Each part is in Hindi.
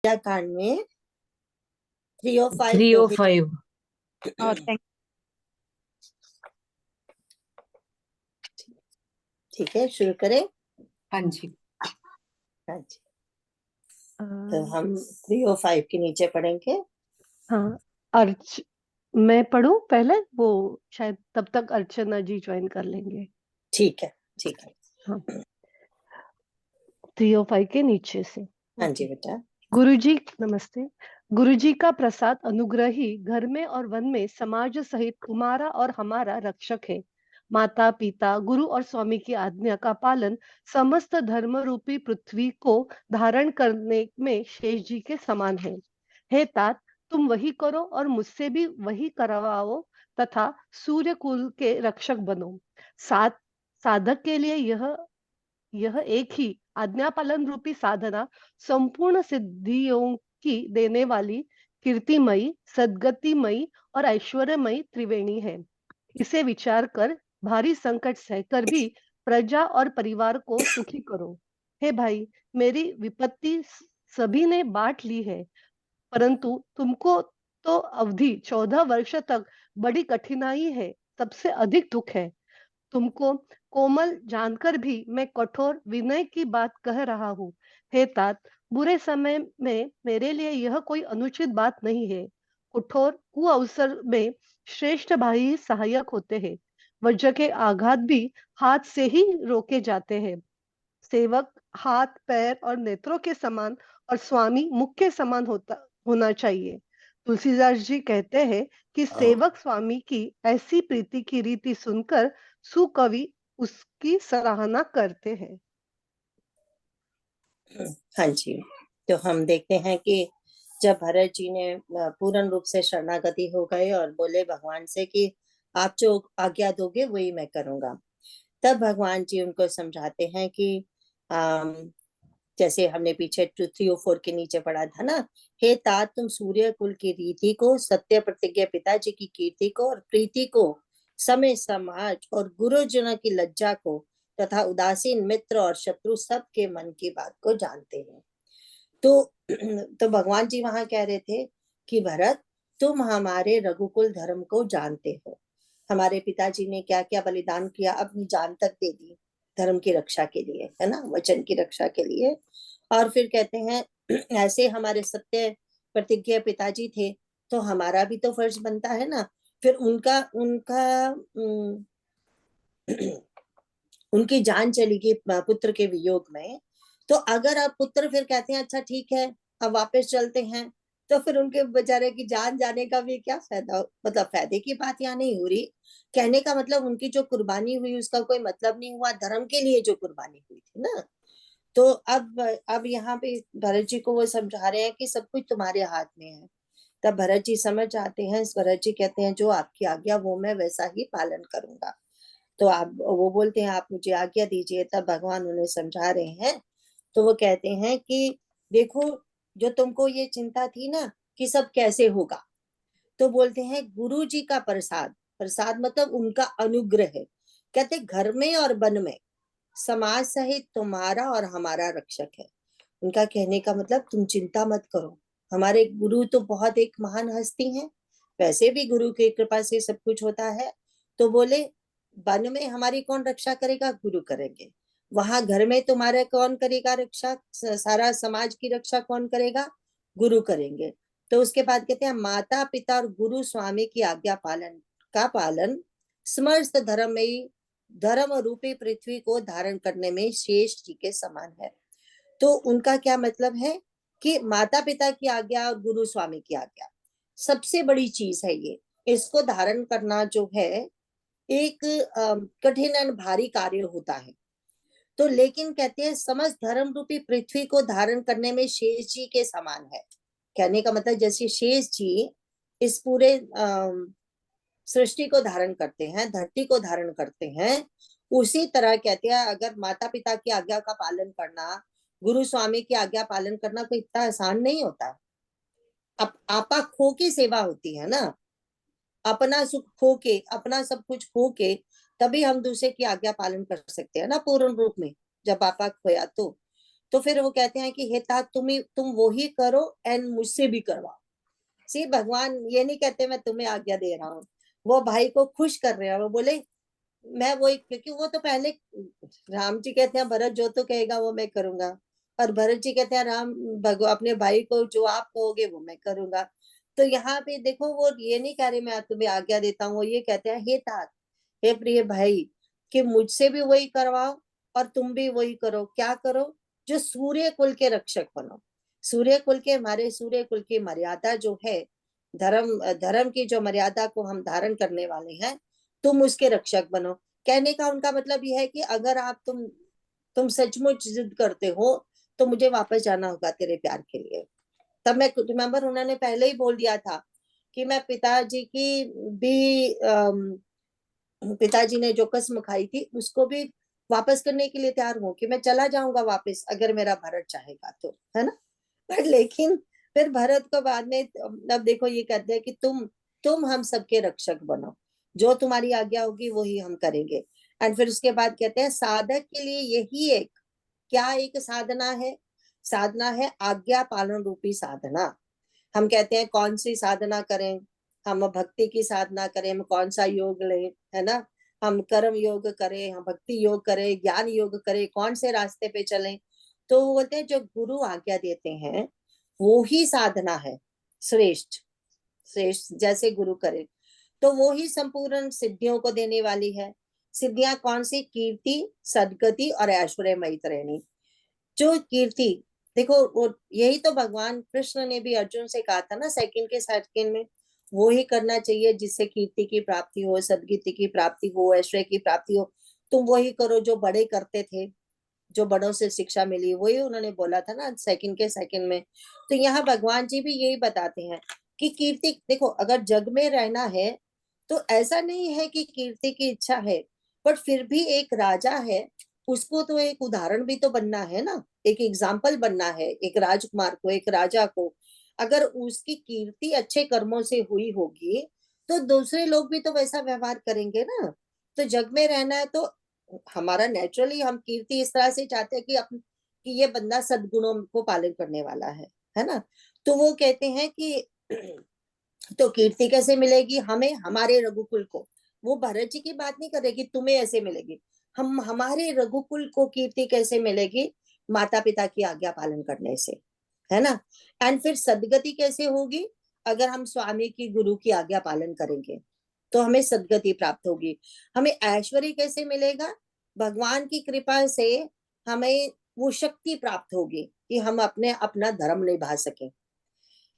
कांड में 305 दोहे। 305। ठीक है, शुरू करें। हाँ जी। हाँ जी, तो हम 305 के नीचे पढ़ेंगे। हाँ, मैं पढ़ूं पहले, वो शायद तब तक अर्चना जी ज्वाइन कर लेंगे। ठीक है, ठीक है। हाँ, 305 के नीचे से। हाँ जी बेटा। गुरुजी नमस्ते। गुरुजी का प्रसाद अनुग्रह ही घर में और वन में समाज सहित तुम्हारा और हमारा रक्षक है। माता पिता गुरु और स्वामी की आज्ञा का पालन समस्त धर्म रूपी पृथ्वी को धारण करने में शेष जी के समान है। हे तात, तुम वही करो और मुझसे भी वही करवाओ तथा सूर्य कुल के रक्षक बनो। साधक के लिए यह एक ही आज्ञा पालन रूपी साधना संपूर्ण सिद्धियों की देने वाली कीर्तिमयी, सद्गतिमयी और ऐश्वर्यमयी त्रिवेणी है। इसे विचार कर भारी संकट सहकर भी प्रजा और परिवार को सुखी करो। हे भाई, मेरी विपत्ति सभी ने बांट ली है, परंतु तुमको तो अवधि 14 वर्ष तक बड़ी कठिनाई है, सबसे अधिक दुख है। तुमको कोमल जानकर भी मैं कठोर विनय की बात कह रहा हूँ। हे तात, बुरे समय में मेरे लिए यह कोई अनुचित बात नहीं है। कठोर कुअवसर में श्रेष्ठ भाई ही सहायक होते हैं। वज्र के आघात भी हाथ से ही रोके जाते हैं। सेवक हाथ पैर और नेत्रों के समान और स्वामी मुख के समान होना चाहिए। तुलसीदास जी कहते हैं कि सेवक स्वामी की ऐसी प्रीति की रीति सुनकर सुकवि उसकी सराहना करते हैं। हाँ जी, तो हम देखते हैं कि जब भरत जी ने पूर्ण रूप से शरणागति हो गए और बोले भगवान से कि आप जो आज्ञा दोगे वही मैं करूंगा, तब भगवान जी उनको समझाते हैं कि जैसे हमने पीछे 304 के नीचे पढ़ा था ना, हे तात, तुम सूर्य कुल की रीति को, सत्य प्रतिज्ञा पिताजी की कीर्ति को और प्रीति को, समय समाज और गुरुजनों की लज्जा को तथा उदासीन मित्र और शत्रु सबके मन की बात को जानते हैं। तो भगवान जी वहां कह रहे थे कि भरत, तुम हमारे रघुकुल धर्म को जानते हो। हमारे पिताजी ने क्या क्या बलिदान किया, अपनी जान तक दे दी धर्म की रक्षा के लिए, है ना, वचन की रक्षा के लिए। और फिर कहते हैं ऐसे हमारे सत्य प्रतिज्ञा पिताजी थे, तो हमारा भी तो फर्ज बनता है ना। फिर उनका उनका उनकी जान चली गई पुत्र के वियोग में। तो अगर आप पुत्र फिर कहते हैं अच्छा ठीक है अब वापस चलते हैं, तो फिर उनके बेचारे की जान जाने का भी क्या फायदा, मतलब फायदे की बात यहाँ नहीं हो रही। कहने का मतलब उनकी जो कुर्बानी हुई उसका कोई मतलब नहीं हुआ, धर्म के लिए जो कुर्बानी हुई थी ना। तो अब यहाँ पे भरत जी को वो समझा रहे हैं कि सब कुछ तुम्हारे हाथ में है। तब भरत जी समझ जाते हैं, भरत जी कहते हैं जो आपकी आज्ञा वो मैं वैसा ही पालन करूंगा। तो आप वो बोलते हैं आप मुझे आज्ञा दीजिए। तब भगवान उन्हें समझा रहे हैं। तो वो कहते हैं कि देखो, जो तुमको ये चिंता थी ना कि सब कैसे होगा, तो बोलते हैं गुरु जी का प्रसाद, प्रसाद मतलब उनका अनुग्रह है। कहते घर में और वन में समाज सहित तुम्हारा और हमारा रक्षक है। उनका कहने का मतलब तुम चिंता मत करो, हमारे गुरु तो बहुत एक महान हस्ती हैं, वैसे भी गुरु की कृपा से सब कुछ होता है। तो बोले वन में हमारी कौन रक्षा करेगा, गुरु करेंगे। वहां घर में तुम्हारे कौन करेगा रक्षा, सारा समाज की रक्षा कौन करेगा, गुरु करेंगे। तो उसके बाद कहते हैं माता पिता और गुरु स्वामी की आज्ञा पालन समस्त धर्म में धर्म रूपी पृथ्वी को धारण करने में शेष जी के समान है। तो उनका क्या मतलब है कि माता पिता की आज्ञा और गुरु स्वामी की आज्ञा सबसे बड़ी चीज है। ये इसको धारण करना जो है एक कठिन और भारी कार्य होता है। तो लेकिन कहते हैं समस्त धर्म रूपी पृथ्वी को धारण करने में शेष जी के समान है। कहने का मतलब जैसे शेष जी इस पूरे सृष्टि को धारण करते हैं, धरती को धारण करते हैं, उसी तरह कहते हैं अगर माता पिता की आज्ञा का पालन करना, गुरु स्वामी की आज्ञा पालन करना कोई इतना आसान नहीं होता। अब आपा खो के सेवा होती है ना, अपना सुख खो के, अपना सब कुछ खो के तभी हम दूसरे की आज्ञा पालन कर सकते हैं ना पूर्ण रूप में, जब आपा खोया तो फिर वो कहते हैं कि हे तात तुम वो ही करो एंड मुझसे भी करवाओ। सी भगवान ये नहीं कहते मैं तुम्हें आज्ञा दे रहा हूँ, वो भाई को खुश कर रहे हैं। वो बोले मैं वही, क्योंकि वो तो पहले राम जी कहते हैं भरत जो तो कहेगा वो मैं करूंगा, और भरत जी कहते हैं राम भगवान अपने भाई को जो आप कहोगे वो मैं करूंगा। तो यहाँ पे देखो वो ये नहीं कह रहे मैं तुम्हें आज्ञा देता हूँ, वो ये कहते हैं हे तात, हे प्रिय भाई, कि मुझसे भी वही करवाओ और तुम भी वही करो। क्या करो? जो सूर्य कुल के रक्षक बनो। सूर्य कुल के, हमारे सूर्य कुल की मर्यादा जो है, धर्म धर्म की जो मर्यादा को हम धारण करने वाले हैं, तुम उसके रक्षक बनो। कहने का उनका मतलब यह है कि अगर आप तुम सचमुच जिद करते हो तो मुझे वापस जाना होगा तेरे प्यार के लिए। तब मैं रिमेम्बर उन्होंने पहले ही बोल दिया था कि मैं पिताजी की भी पिताजी ने जो कसम खाई थी उसको भी वापस करने के लिए तैयार हूँ, कि मैं चला जाऊंगा वापस अगर मेरा भरत चाहेगा तो, है ना। पर लेकिन फिर भरत को बाद में, अब देखो ये कहते हैं कि तुम हम सबके रक्षक बनो, जो तुम्हारी आज्ञा होगी वही हम करेंगे। एंड फिर उसके बाद कहते हैं साधक के लिए यही एक, क्या एक साधना है? साधना है आज्ञा पालन रूपी साधना। हम कहते हैं कौन सी साधना करें? हम भक्ति की साधना करें, हम कौन सा योग लें, है ना। हम कर्म योग करें, हम भक्ति योग करें, ज्ञान योग करें, कौन से रास्ते पे चलें? तो वो बोलते हैं जो गुरु आज्ञा देते हैं वो ही साधना है श्रेष्ठ। श्रेष्ठ जैसे गुरु करे तो वो ही संपूर्ण सिद्धियों को देने वाली है। सिद्धियां कौन सी? कीर्ति, सदगति और ऐश्वर्य मैत्रिणी। जो कीर्ति, देखो वो यही तो भगवान कृष्ण ने भी अर्जुन से कहा था ना, सेकंड के सेकंड में, वो ही करना चाहिए जिससे कीर्ति की प्राप्ति हो, सदगति की प्राप्ति हो, ऐश्वर्य की प्राप्ति हो। तुम वही करो जो बड़े करते थे, जो बड़ों से शिक्षा मिली, वही उन्होंने बोला था ना सेकंड के सेकंड में। तो यहाँ भगवान जी भी यही बताते हैं कि कीर्ति, देखो अगर जग में रहना है तो ऐसा नहीं है कि कीर्ति की इच्छा है, पर फिर भी एक राजा है, उसको तो एक उदाहरण भी तो बनना है ना, एक एग्जाम्पल बनना है। एक राजकुमार को, एक राजा को अगर उसकी कीर्ति अच्छे कर्मों से हुई होगी तो दूसरे लोग भी तो वैसा व्यवहार करेंगे ना। तो जग में रहना है तो हमारा नेचुरली हम कीर्ति इस तरह से चाहते हैं कि ये बंदा सद्गुणों को पालन करने वाला है ना। तो वो कहते हैं कि तो कीर्ति कैसे मिलेगी हमें? हमारे रघुकुल को, वो भरत जी की बात नहीं कर रहे कि तुम्हें ऐसे मिलेगी, हम हमारे रघुकुल को कीर्ति कैसे मिलेगी? माता पिता की आज्ञा पालन करने से, है ना। एंड फिर सदगति कैसे होगी? अगर हम स्वामी की, गुरु की आज्ञा पालन करेंगे तो हमें सदगति प्राप्त होगी। हमें ऐश्वर्य कैसे मिलेगा? भगवान की कृपा से हमें वो शक्ति प्राप्त होगी कि हम अपने अपना धर्म निभा सकें।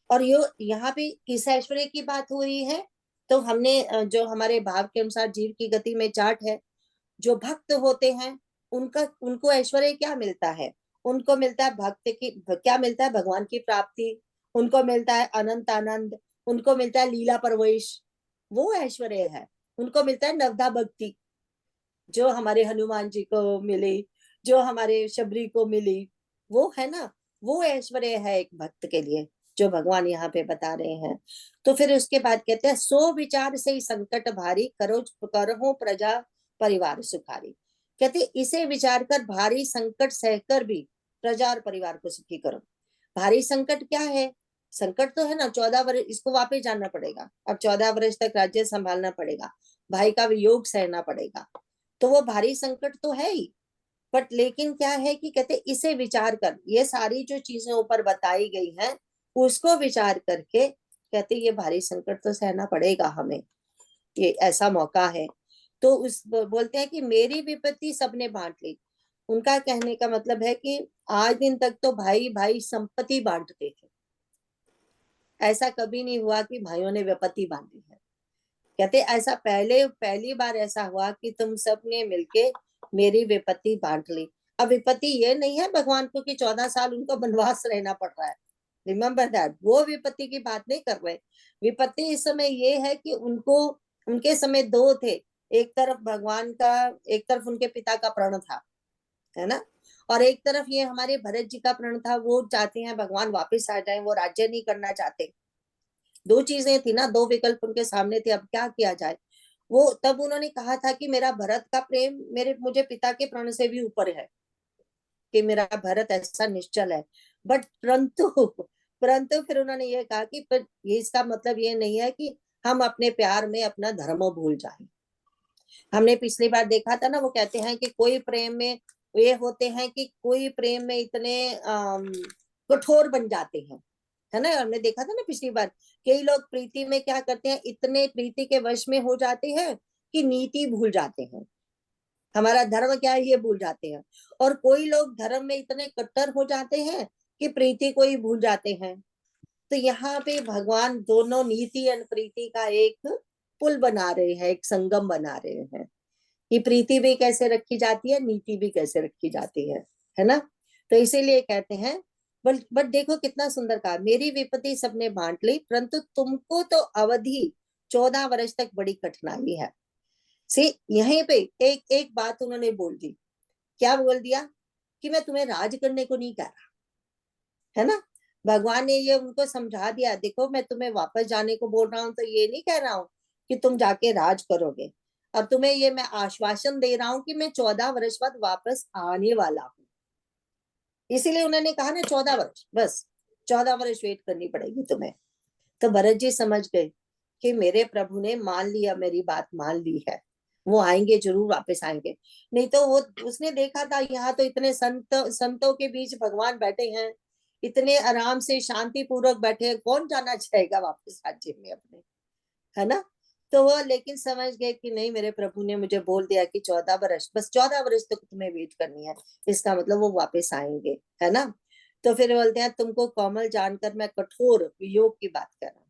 और ये यहाँ पे किस ऐश्वर्य की बात हो रही है? तो हमने जो हमारे भाव के अनुसार जीव की गति में चार्ट है, जो भक्त होते हैं उनका, उनको ऐश्वर्य क्या मिलता है? उनको मिलता है भक्त की, क्या मिलता है? भगवान की प्राप्ति। उनको मिलता है अनंत आनंद, उनको मिलता है लीला प्रवेश, वो ऐश्वर्य है। उनको मिलता है नवधा भक्ति, जो हमारे हनुमान जी को मिली, जो हमारे शबरी को मिली, वो है ना। वो ऐश्वर्य है एक भक्त के लिए, जो भगवान यहाँ पे बता रहे हैं। तो फिर उसके बाद कहते हैं सो विचार से ही संकट भारी, करो करहु प्रजा परिवार सुखारी। कहते इसे विचार कर भारी संकट सहकर भी प्रजा और परिवार को सुखी करो। भारी संकट क्या है? संकट तो है ना, 14 वर्ष इसको वापस जाना पड़ेगा, अब 14 वर्ष तक राज्य संभालना पड़ेगा, भाई का वियोग सहना पड़ेगा, तो वो भारी संकट तो है ही। बट लेकिन क्या है कि कहते इसे विचार कर, ये सारी जो चीजें ऊपर बताई गई हैं उसको विचार करके कहते ये भारी संकट तो सहना पड़ेगा हमें, ये ऐसा मौका है। तो उस बोलते हैं कि मेरी विपत्ति सबने बांट ली। उनका कहने का मतलब है कि आज दिन तक तो भाई भाई संपत्ति बांटते थे, ऐसा कभी नहीं हुआ कि भाइयों ने विपत्ति बांटी है। कहते ऐसा पहली बार ऐसा हुआ कि तुम सब ने मिलके मेरी विपत्ति बांट ली। अब विपत्ति ये नहीं है भगवान को कि 14 साल उनको वनवास रहना पड़ रहा है, रिमेम्बर दैट, वो विपत्ति की बात नहीं कर रहे। विपत्ति इस समय ये है कि उनको, उनके समय दो थे, एक तरफ भगवान का, एक तरफ उनके पिता का प्रण था, है ना, और एक तरफ ये हमारे भरत जी का प्रण था, वो चाहते हैं भगवान वापिस आ जाए, वो राज्य नहीं करना चाहते। दो चीजें थी ना, दो विकल्प उनके सामने थे, अब क्या किया जाए। वो तब उन्होंने कहा था कि मेरा भरत का प्रेम मेरे मुझे पिता के प्रण से भी ऊपर है, कि मेरा भरत ऐसा निश्चल है। बट परंतु फिर उन्होंने ये कहा कि पर ये इसका मतलब ये नहीं है कि हम अपने प्यार में अपना धर्म भूल जाएं। हमने पिछली बार देखा था ना, वो कहते हैं कि कोई प्रेम में ये होते हैं कि कोई प्रेम में इतने कठोर बन जाते हैं, है ना। हमने देखा था ना पिछली बार, कई लोग प्रीति में क्या करते हैं, इतने प्रीति के वश में हो जाते हैं कि नीति भूल जाते हैं, हमारा धर्म क्या है ये भूल जाते हैं। और कोई लोग धर्म में इतने कट्टर हो जाते हैं कि प्रीति को ही भूल जाते हैं। तो यहाँ पे भगवान दोनों नीति और प्रीति का एक पुल बना रहे हैं, एक संगम बना रहे हैं कि प्रीति भी कैसे रखी जाती है, नीति भी कैसे रखी जाती है ना। तो इसीलिए कहते हैं, बट देखो कितना सुंदर कहा, मेरी विपत्ति सबने बांट ली परंतु तुमको तो अवधि 14 वर्ष तक बड़ी कठिनाई है। सी यहीं पे एक एक बात उन्होंने बोल दी, क्या बोल दिया कि मैं तुम्हें राज करने को नहीं कह रहा, है ना। भगवान ने ये उनको समझा दिया, देखो मैं तुम्हें वापस जाने को बोल रहा हूँ तो ये नहीं कह रहा हूँ कि तुम जाके राज करोगे। अब तुम्हें ये मैं आश्वासन दे रहा हूँ कि मैं 14 वर्ष बाद वापस आने वाला हूँ। इसीलिए उन्होंने कहा ना 14 वर्ष, बस 14 वर्ष वेट करनी पड़ेगी तुम्हें। तो भरत जी समझ गए कि मेरे प्रभु ने मान लिया, मेरी बात मान ली है, वो आएंगे, जरूर वापस आएंगे। नहीं तो वो उसने देखा था यहाँ तो इतने संतों के बीच भगवान बैठे हैं, इतने आराम से शांति पूर्वक बैठे हैं, कौन जाना चाहेगा वापस राज्य में अपने, है ना। तो वो लेकिन समझ गए कि नहीं, मेरे प्रभु ने मुझे बोल दिया कि 14 वर्ष, बस 14 वर्ष तक तुम्हें वेट करनी है, इसका मतलब वो वापस आएंगे, है ना। तो फिर बोलते हैं, तुमको कोमल जानकर मैं कठोर वियोग की बात कर रहा हूँ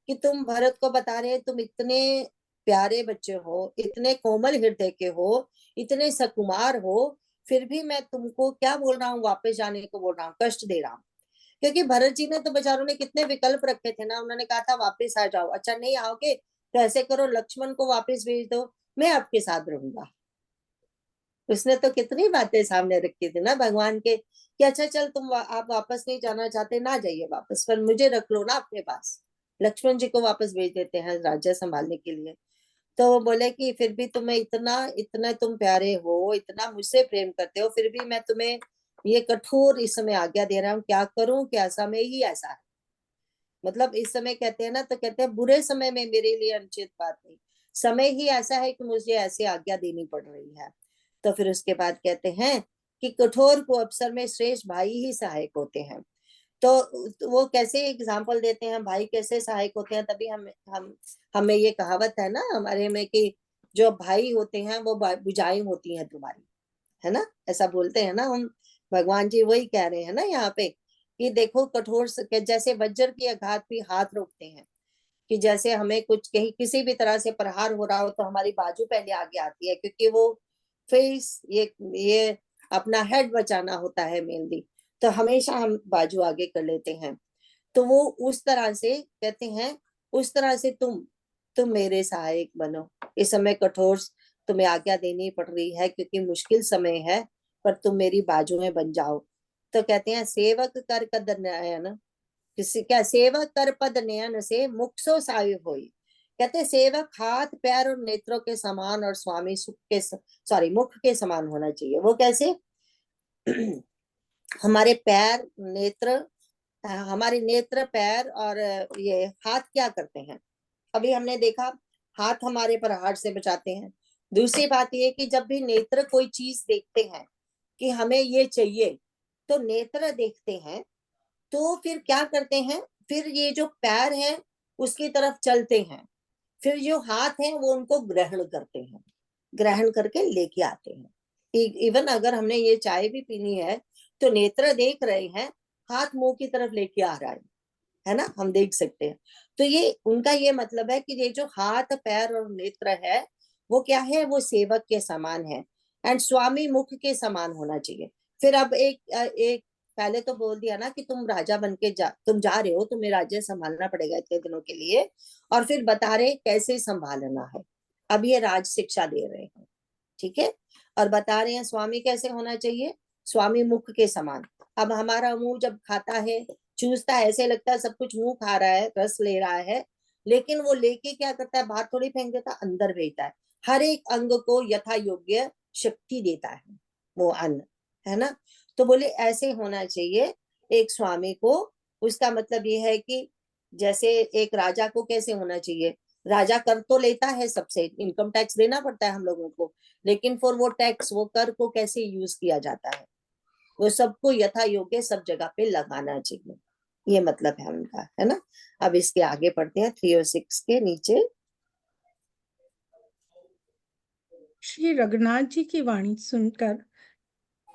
कि तुम भरत को बता रहे तुम इतने प्यारे बच्चे हो, इतने कोमल हृदय के हो, इतने सकुमार हो, फिर भी मैं तुमको क्या बोल रहा हूँ, वापस जाने को बोल रहा हूँ, कष्ट दे रहा हूँ। क्योंकि भरत जी ने तो बेचारों ने कितने विकल्प रखे थे ना, उन्होंने कहा था वापस आ जाओ, अच्छा नहीं आओगे तो ऐसे करो लक्ष्मण को वापस भेज दो, मैं आपके साथ रहूंगा। उसने तो कितनी बातें सामने रखी थी ना भगवान के कि अच्छा चल तुम आप वापस नहीं जाना चाहते ना जाइए वापस, पर मुझे रख लो ना अपने पास। लक्ष्मण जी को वापस भेज देते हैं राज्य संभालने के लिए। तो वो बोले कि फिर भी तुम्हें इतना इतना तुम प्यारे हो, इतना मुझसे प्रेम करते हो, फिर भी मैं तुम्हें ये कठोर इस समय आज्ञा दे रहा हूँ, क्या करूं, क्या समय ही ऐसा है। मतलब इस समय कहते हैं ना, तो कहते हैं बुरे समय में मेरे लिए अनुचित बात नहीं, समय ही ऐसा है कि मुझे ऐसी आज्ञा देनी पड़ रही है। तो फिर उसके बाद कहते हैं कि कठोर को अवसर में श्रेष्ठ भाई ही सहायक होते हैं। तो वो कैसे एग्जाम्पल देते हैं, भाई कैसे सहायक होते हैं, तभी हम हमें ये कहावत है ना हमारे में कि जो भाई होते हैं वो बुझाई होती हैं तुम्हारी, है ना, ऐसा बोलते हैं ना हम। भगवान जी वही कह रहे हैं ना यहाँ पे कि देखो कठोर जैसे वज्र की आघात भी हाथ रोकते हैं, कि जैसे हमें कुछ कहीं किसी भी तरह से प्रहार हो रहा हो तो हमारी बाजू पहले आगे आती है, क्योंकि वो फेस ये अपना हेड बचाना होता है मेनली, तो हमेशा हम बाजू आगे कर लेते हैं। तो वो उस तरह से कहते हैं, उस तरह से तुम मेरे सहायक बनो। इस समय कठोर तुम्हें आज्ञा देनी पड़ रही है क्योंकि मुश्किल समय है, पर तुम मेरी बाजू में बन जाओ। तो कहते हैं सेवक कर कद नयन, किसी क्या सेवक कर पद नयन से मुख सो सायु होई। कहते हैं सेवक हाथ पैर और नेत्रों के समान और स्वामी सुख के सॉरी मुख के समान होना चाहिए। वो कैसे हमारे पैर नेत्र, हमारे नेत्र पैर और ये हाथ क्या करते हैं, अभी हमने देखा हाथ हमारे प्रहार से बचाते हैं। दूसरी बात ये कि जब भी नेत्र कोई चीज देखते हैं कि हमें ये चाहिए, तो नेत्र देखते हैं, तो फिर क्या करते हैं, फिर ये जो पैर है उसकी तरफ चलते हैं, फिर जो हाथ है वो उनको ग्रहण करते हैं, ग्रहण करके लेके आते हैं। इवन अगर हमने ये चाय भी पीनी है तो नेत्र देख रहे हैं, हाथ मुंह की तरफ लेके आ रहा है ना, हम देख सकते हैं। तो ये उनका ये मतलब है कि ये जो हाथ पैर और नेत्र है वो क्या है, वो सेवक के समान है, एंड स्वामी मुख के समान होना चाहिए। फिर अब एक पहले तो बोल दिया ना कि तुम राजा बन के तुम जा रहे हो, तुम्हें राज्य संभालना पड़ेगा इतने दिनों के लिए, और फिर बता रहे कैसे संभालना है। अब ये राज शिक्षा दे रहे हैं, ठीक है। और बता रहे हैं स्वामी कैसे होना चाहिए, स्वामी मुख के समान। अब हमारा मुंह जब खाता है, चूसता है, ऐसे लगता है सब कुछ मुंह खा रहा है, रस ले रहा है, लेकिन वो लेके क्या करता है, बाहर थोड़ी फेंक देता, अंदर भेजता है, हर एक अंग को यथा योग्य शक्ति देता है वो अन्न, है ना। तो बोले ऐसे होना चाहिए एक स्वामी को। उसका मतलब ये है कि जैसे एक राजा को कैसे होना चाहिए, राजा कर तो लेता है सबसे, इनकम टैक्स देना पड़ता है हम लोगों को, लेकिन फिर वो टैक्स, वो कर को कैसे यूज किया जाता है, वो सबको यथा योग्य सब जगह पे लगाना चाहिए। ये मतलब है उनका, है ना। अब इसके आगे पढ़ते हैं 306 के नीचे। श्री रघुनाथ जी की वाणी सुनकर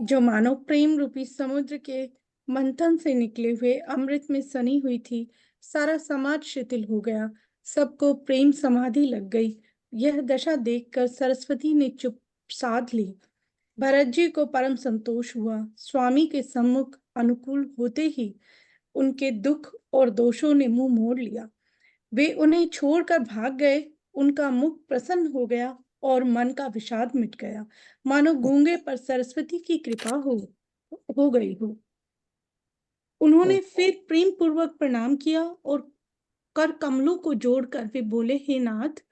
जो मानो प्रेम रूपी समुद्र के मंथन से निकले हुए अमृत में सनी हुई थी, सारा समाज शिथिल हो गया, सबको प्रेम समाधि लग गई। यह दशा देखकर सरस्वती ने चुप साध ली। भरत जी को परम संतोष हुआ। स्वामी के सम्मुख अनुकूल होते ही उनके दुख और दोषों ने मुंह मोड़ लिया। वे उन्हें छोड़कर भाग गए। उनका मुख प्रसन्न हो गया और मन का विषाद मिट गया, मानो गूंगे पर सरस्वती की कृपा हो गई हो। उन्होंने फिर प्रेम पूर्वक प्रणाम किया और कर कमलों को जोड़कर वे बोले, हे नाथ,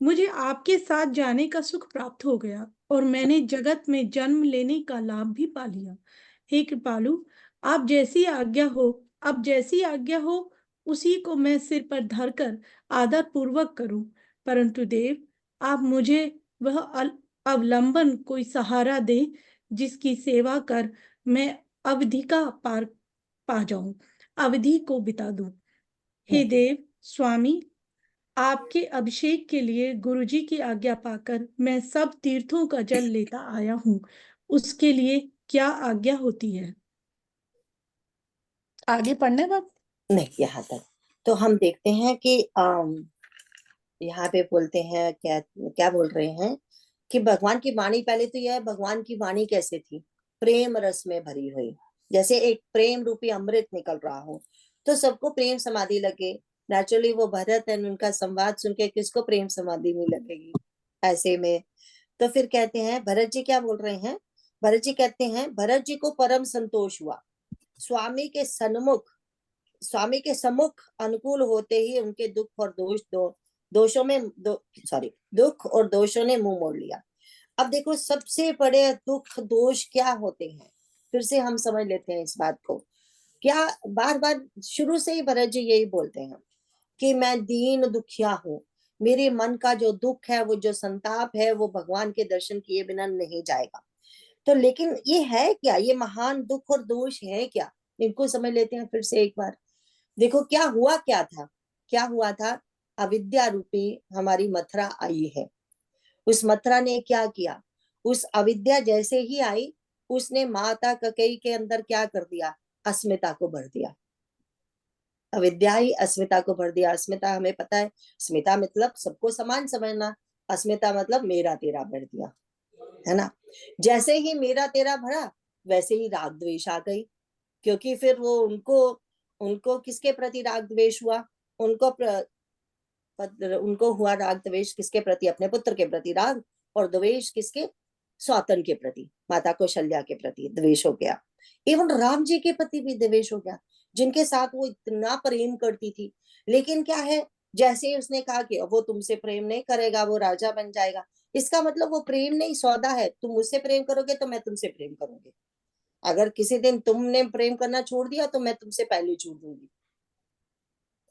मुझे आपके साथ जाने का सुख प्राप्त हो गया और मैंने जगत में जन्म लेने का लाभ भी पा लिया। हे कृपालु, आप जैसी आज्ञा हो, अब जैसी आज्ञा हो उसी को मैं सिर पर धरकर आदर पूर्वक करूं। परंतु देव, आप मुझे वह अवलंबन कोई सहारा दे जिसकी सेवा कर मैं अवधि का पार पा जाऊं, अवधि को बिता दूं। हे देव स्वामी, आपके अभिषेक के लिए गुरुजी की आज्ञा पाकर मैं सब तीर्थों का जल लेता आया हूँ। उसके लिए क्या आज्ञा होती है? आगे पढ़ने बात नहीं, यहाँ तक तो हम देखते हैं कि यहाँ पे बोलते हैं क्या क्या बोल रहे हैं कि भगवान की वाणी, पहले तो यह है भगवान की वाणी कैसे थी, प्रेम रस में भरी हुई, जैसे एक प्रेम रूपी अमृत निकल रहा हो, तो सबको प्रेम समाधि लगे। नेचुरली वो भरत है, उनका संवाद सुन के किसको प्रेम समाधि नहीं लगेगी ऐसे में। तो फिर कहते हैं भरत जी क्या बोल रहे हैं, भरत जी कहते हैं भरत जी को परम संतोष हुआ। स्वामी के सन्मुख, स्वामी के सम्मुख अनुकूल होते ही उनके दुख और दोषों में सॉरी दुख और दोषों ने मुंह मोड़ लिया। अब देखो सबसे बड़े दुख दोष क्या होते हैं, फिर से हम समझ लेते हैं इस बात को। क्या बार बार शुरू से ही भरत जी यही बोलते हैं कि मैं दीन दुखिया हूँ, मेरे मन का जो दुख है, वो जो संताप है, वो भगवान के दर्शन किए बिना नहीं जाएगा। तो लेकिन ये है क्या, ये महान दुख और दोष है क्या, इनको समझ लेते हैं फिर से एक बार। देखो क्या हुआ, क्या था, क्या हुआ था, अविद्या रूपी हमारी मथुरा आई है। उस मथुरा ने क्या किया, उस अविद्या जैसे ही आई, उसने माता ककई के अंदर क्या कर दिया, अस्मिता को भर दिया। अविद्या ही अस्मिता को भर दिया। अस्मिता हमें पता है, स्मिता मतलब सबको समान समझना, अस्मिता मतलब मेरा तेरा भर दिया, है ना। जैसे ही मेरा तेरा भरा, वैसे ही राग द्वेष आ गई, क्योंकि फिर वो उनको उनको किसके प्रति राग द्वेष हुआ, उनको उनको हुआ राग द्वेष किसके प्रति, अपने पुत्र के प्रति राग, और द्वेष किसके, सौतन के प्रति, माता कौशल्या के प्रति द्वेष हो गया। एवं राम जी के प्रति भी द्वेष हो गया, जिनके साथ वो इतना प्रेम करती थी। लेकिन क्या है, जैसे ही उसने कहा कि वो तुमसे प्रेम नहीं करेगा, वो राजा बन जाएगा, इसका मतलब वो प्रेम नहीं, सौदा है, तुम मुझसे प्रेम करोगे तो मैं तुमसे प्रेम करूंगी, अगर किसी दिन तुमने प्रेम करना छोड़ दिया तो मैं तुमसे पहले छोड़ दूंगी,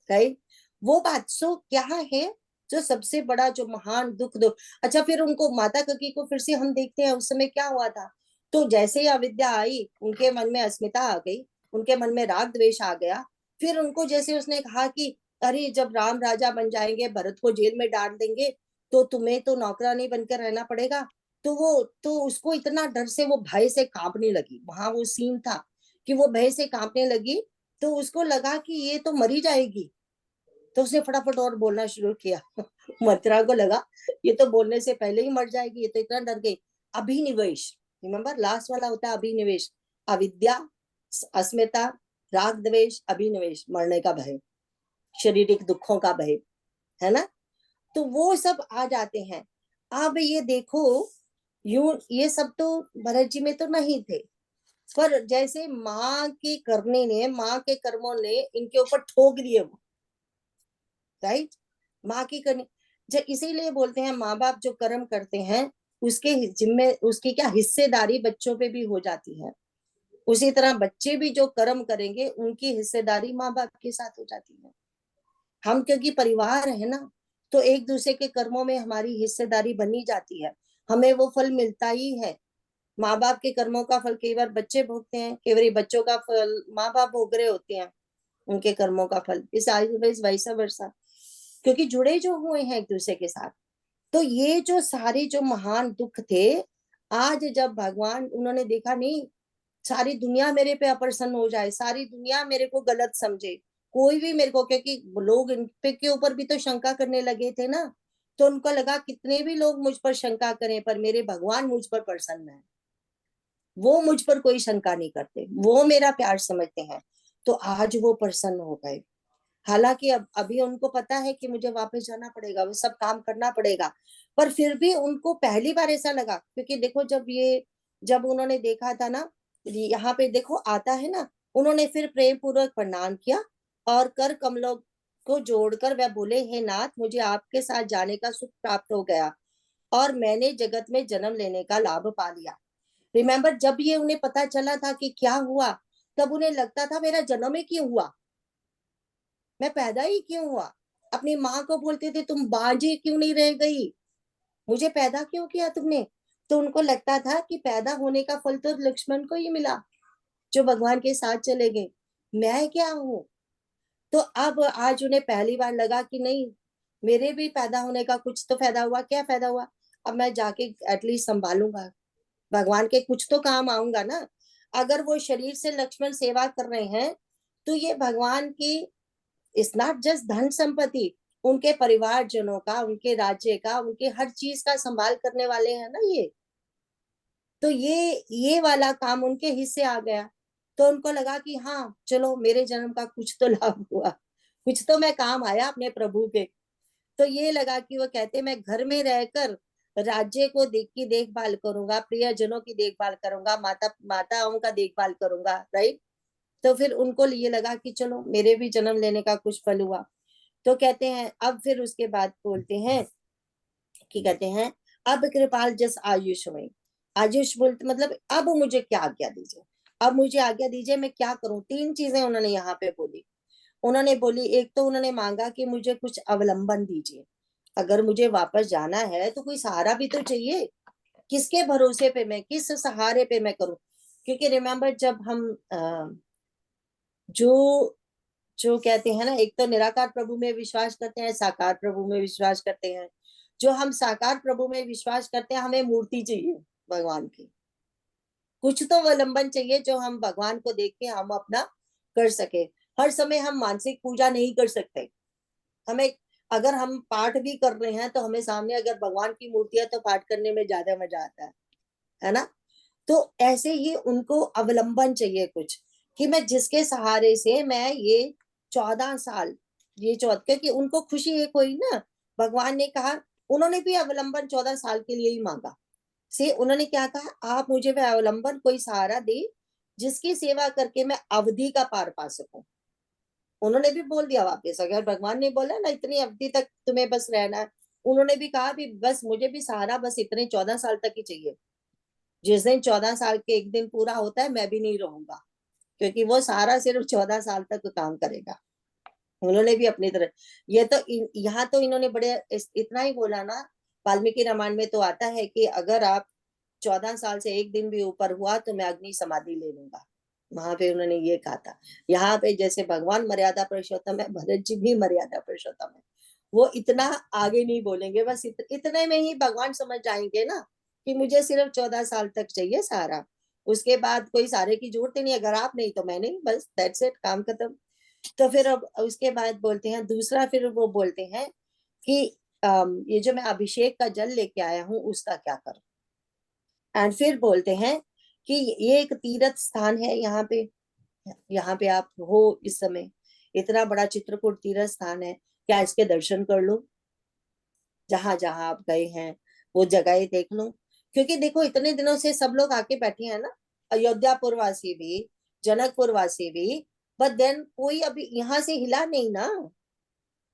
राइट। वो बात सो क्या है, जो सबसे बड़ा जो महान दुख दो। अच्छा, फिर उनको माता ककी को फिर से हम देखते हैं उस समय क्या हुआ था। तो जैसे ही अविद्या आई, उनके मन में अस्मिता आ गई, उनके मन में राग द्वेष आ गया। फिर उनको जैसे उसने कहा कि अरे जब राम राजा बन जाएंगे, भरत को जेल में डाल देंगे, तो तुम्हें तो नौकरानी बनकर रहना पड़ेगा। तो उसको इतना डर से, वो भय से कांपने लगी, वहां वो सीन था कि वो भय से कांपने लगी। तो उसको लगा कि ये तो मरी जाएगी, तो उसने फटाफट और बोलना शुरू किया। मथुरा को लगा ये तो बोलने से पहले ही मर जाएगी, ये तो इतना डर गई। अभिनिवेश, रिमेंबर लास्ट वाला होता है अभिनिवेश, अविद्या, अस्मिता, राग द्वेष, अभिनिवेश, मरने का भय, शारीरिक दुखों का भय, है ना। तो वो सब आ जाते हैं। अब ये देखो, यूं ये सब तो भरत जी में तो नहीं थे, पर जैसे माँ के करने ने, माँ के कर्मों ने इनके ऊपर ठोक दिए वो, राइट। माँ की करनी, जब इसीलिए बोलते हैं माँ बाप जो कर्म करते हैं, उसके जिम्मे उसकी क्या हिस्सेदारी बच्चों पे भी हो जाती है। उसी तरह बच्चे भी जो कर्म करेंगे उनकी हिस्सेदारी माँ बाप के साथ हो जाती है। हम क्योंकि परिवार है ना, तो एक दूसरे के कर्मों में हमारी हिस्सेदारी बनी जाती है, हमें वो फल मिलता ही है। माँ बाप के कर्मों का फल कई बार बच्चे भोगते हैं, कई बार बच्चों का फल माँ बाप भोग रहे होते हैं, उनके कर्मों का फल इस वैसा वर्षा, क्योंकि जुड़े जो हुए हैं एक दूसरे के साथ। तो ये जो सारे जो महान दुख थे, आज जब भगवान उन्होंने देखा नहीं सारी दुनिया मेरे पे अप्रसन्न हो जाए, सारी दुनिया मेरे को गलत समझे, कोई भी मेरे को, क्योंकि लोग इन पे के ऊपर भी तो शंका करने लगे थे ना, तो उनको लगा कितने भी लोग मुझ पर शंका करें पर मेरे भगवान मुझ पर प्रसन्न है, वो मुझ पर कोई शंका नहीं करते, वो मेरा प्यार समझते हैं। तो आज वो प्रसन्न हो गए। हालांकि अब अभी उनको पता है कि मुझे वापस जाना पड़ेगा, वो सब काम करना पड़ेगा, पर फिर भी उनको पहली बार ऐसा लगा, क्योंकि देखो जब उन्होंने देखा था ना, यहाँ पे देखो आता है ना, उन्होंने फिर प्रेम पूर्वक प्रणाम किया और कर कमलों को जोड़कर वह बोले, हे नाथ, मुझे आपके साथ जाने का सुख प्राप्त हो गया और मैंने जगत में जन्म लेने का लाभ पा लिया। रिमेम्बर, जब ये उन्हें पता चला था कि क्या हुआ, तब उन्हें लगता था मेरा जन्म ही क्यों हुआ, मैं पैदा ही क्यों हुआ। अपनी माँ को बोलते थे तुम बाजी क्यों नहीं रह गई, मुझे पैदा क्यों किया तुमने। तो उनको लगता था कि पैदा होने का फल तो लक्ष्मण को ही मिला जो भगवान के साथ चले गए, मैं क्या हूँ। तो अब आज उन्हें पहली बार लगा कि नहीं, मेरे भी पैदा होने का कुछ तो फायदा हुआ। क्या फायदा हुआ, अब मैं जाके एटलीस्ट संभालूंगा, भगवान के कुछ तो काम आऊंगा ना। अगर वो शरीर से लक्ष्मण सेवा कर रहे हैं तो ये भगवान की इट्स नॉट जस्ट धन संपत्ति, उनके परिवारजनों का, उनके राज्य का, उनके हर चीज का संभाल करने वाले हैं ना ये। तो ये वाला काम उनके हिस्से आ गया। तो उनको लगा कि हाँ चलो, मेरे जन्म का कुछ तो लाभ हुआ, कुछ तो मैं काम आया अपने प्रभु के। तो ये लगा कि वो कहते मैं घर में रहकर राज्य को की देखभाल करूंगा, प्रियजनों की देखभाल करूंगा, माताओं का देखभाल करूंगा, राइट। तो फिर उनको ये लगा कि चलो मेरे भी जन्म लेने का कुछ फल हुआ। तो कहते हैं अब फिर उसके बाद बोलते हैं कि कहते हैं अब कृपाल जस आयुष में, आयुष बोलते मतलब अब मुझे क्या आज्ञा दीजिए, अब मुझे आज्ञा दीजिए मैं क्या करूं। तीन चीजें उन्होंने यहाँ पे बोली। उन्होंने बोली, एक तो उन्होंने मांगा कि मुझे कुछ अवलंबन दीजिए, अगर मुझे वापस जाना है तो कोई सहारा भी तो चाहिए, किसके भरोसे पे मैं, किस सहारे पे मैं करूं। क्योंकि रिमेम्बर जब हम जो जो कहते हैं ना, एक तो निराकार प्रभु में विश्वास करते हैं, साकार प्रभु में विश्वास करते हैं। जो हम साकार प्रभु में विश्वास करते हैं, हमें मूर्ति चाहिए भगवान की, कुछ तो अवलंबन चाहिए जो हम भगवान को देख के हम अपना कर सके। हर समय हम मानसिक पूजा नहीं कर सकते, हमें अगर हम पाठ भी कर रहे हैं तो हमें सामने अगर भगवान की मूर्ति है तो पाठ करने में ज्यादा मजा आता है ना। तो ऐसे ही उनको अवलंबन चाहिए कुछ, कि मैं जिसके सहारे से मैं ये 14 साल, ये क्योंकि उनको खुशी है कोई ना, भगवान ने कहा, उन्होंने भी अवलंबन 14 साल के लिए ही मांगा। से उन्होंने क्या कहा, आप मुझे वह अवलंबन कोई सहारा दे जिसकी सेवा करके मैं अवधि का पार पा सकूं। उन्होंने भी बोल दिया वापस, अगर भगवान ने बोला ना इतनी अवधि तक तुम्हें बस रहना है, उन्होंने भी कहा भी बस मुझे भी सहारा बस इतने 14 साल तक ही चाहिए। जिस दिन 14 साल के एक दिन पूरा होता है मैं भी नहीं रहूंगा, क्योंकि वो सारा सिर्फ 14 साल तक काम करेगा। उन्होंने भी अपनी तरह, ये तो यहाँ तो इन्होंने बड़े इतना ही बोला ना। वाल्मीकि रामायण में तो आता है कि अगर आप 14 साल से एक दिन भी ऊपर हुआ तो मैं अग्नि समाधि ले लूंगा, वहां पे उन्होंने ये कहा था। यहाँ पे जैसे भगवान मर्यादा पुरुषोत्तम है, भरत जी भी मर्यादा पुरुषोत्तम है, वो इतना आगे नहीं बोलेंगे, बस इतने में ही भगवान समझ जाएंगे ना कि मुझे सिर्फ 14 साल तक चाहिए सारा, उसके बाद कोई सारे की जरूरत ही नहीं, अगर आप नहीं तो मैं नहीं, बस दैट्स इट, काम खत्म। तो फिर अब उसके बाद बोलते हैं दूसरा, फिर वो बोलते हैं कि ये जो मैं अभिषेक का जल लेके आया हूँ उसका क्या करूं। एंड फिर बोलते हैं कि ये एक तीर्थ स्थान है, यहाँ पे आप हो इस समय, इतना बड़ा चित्रकूट तीर्थ स्थान है, क्या इसके दर्शन कर लो, जहां जहां आप गए हैं वो जगह देख लो। क्योंकि देखो इतने दिनों से सब लोग आके बैठे हैं ना, अयोध्यापुर वासी भी, जनकपुर वासी भी, बट देन कोई अभी यहाँ से हिला नहीं ना।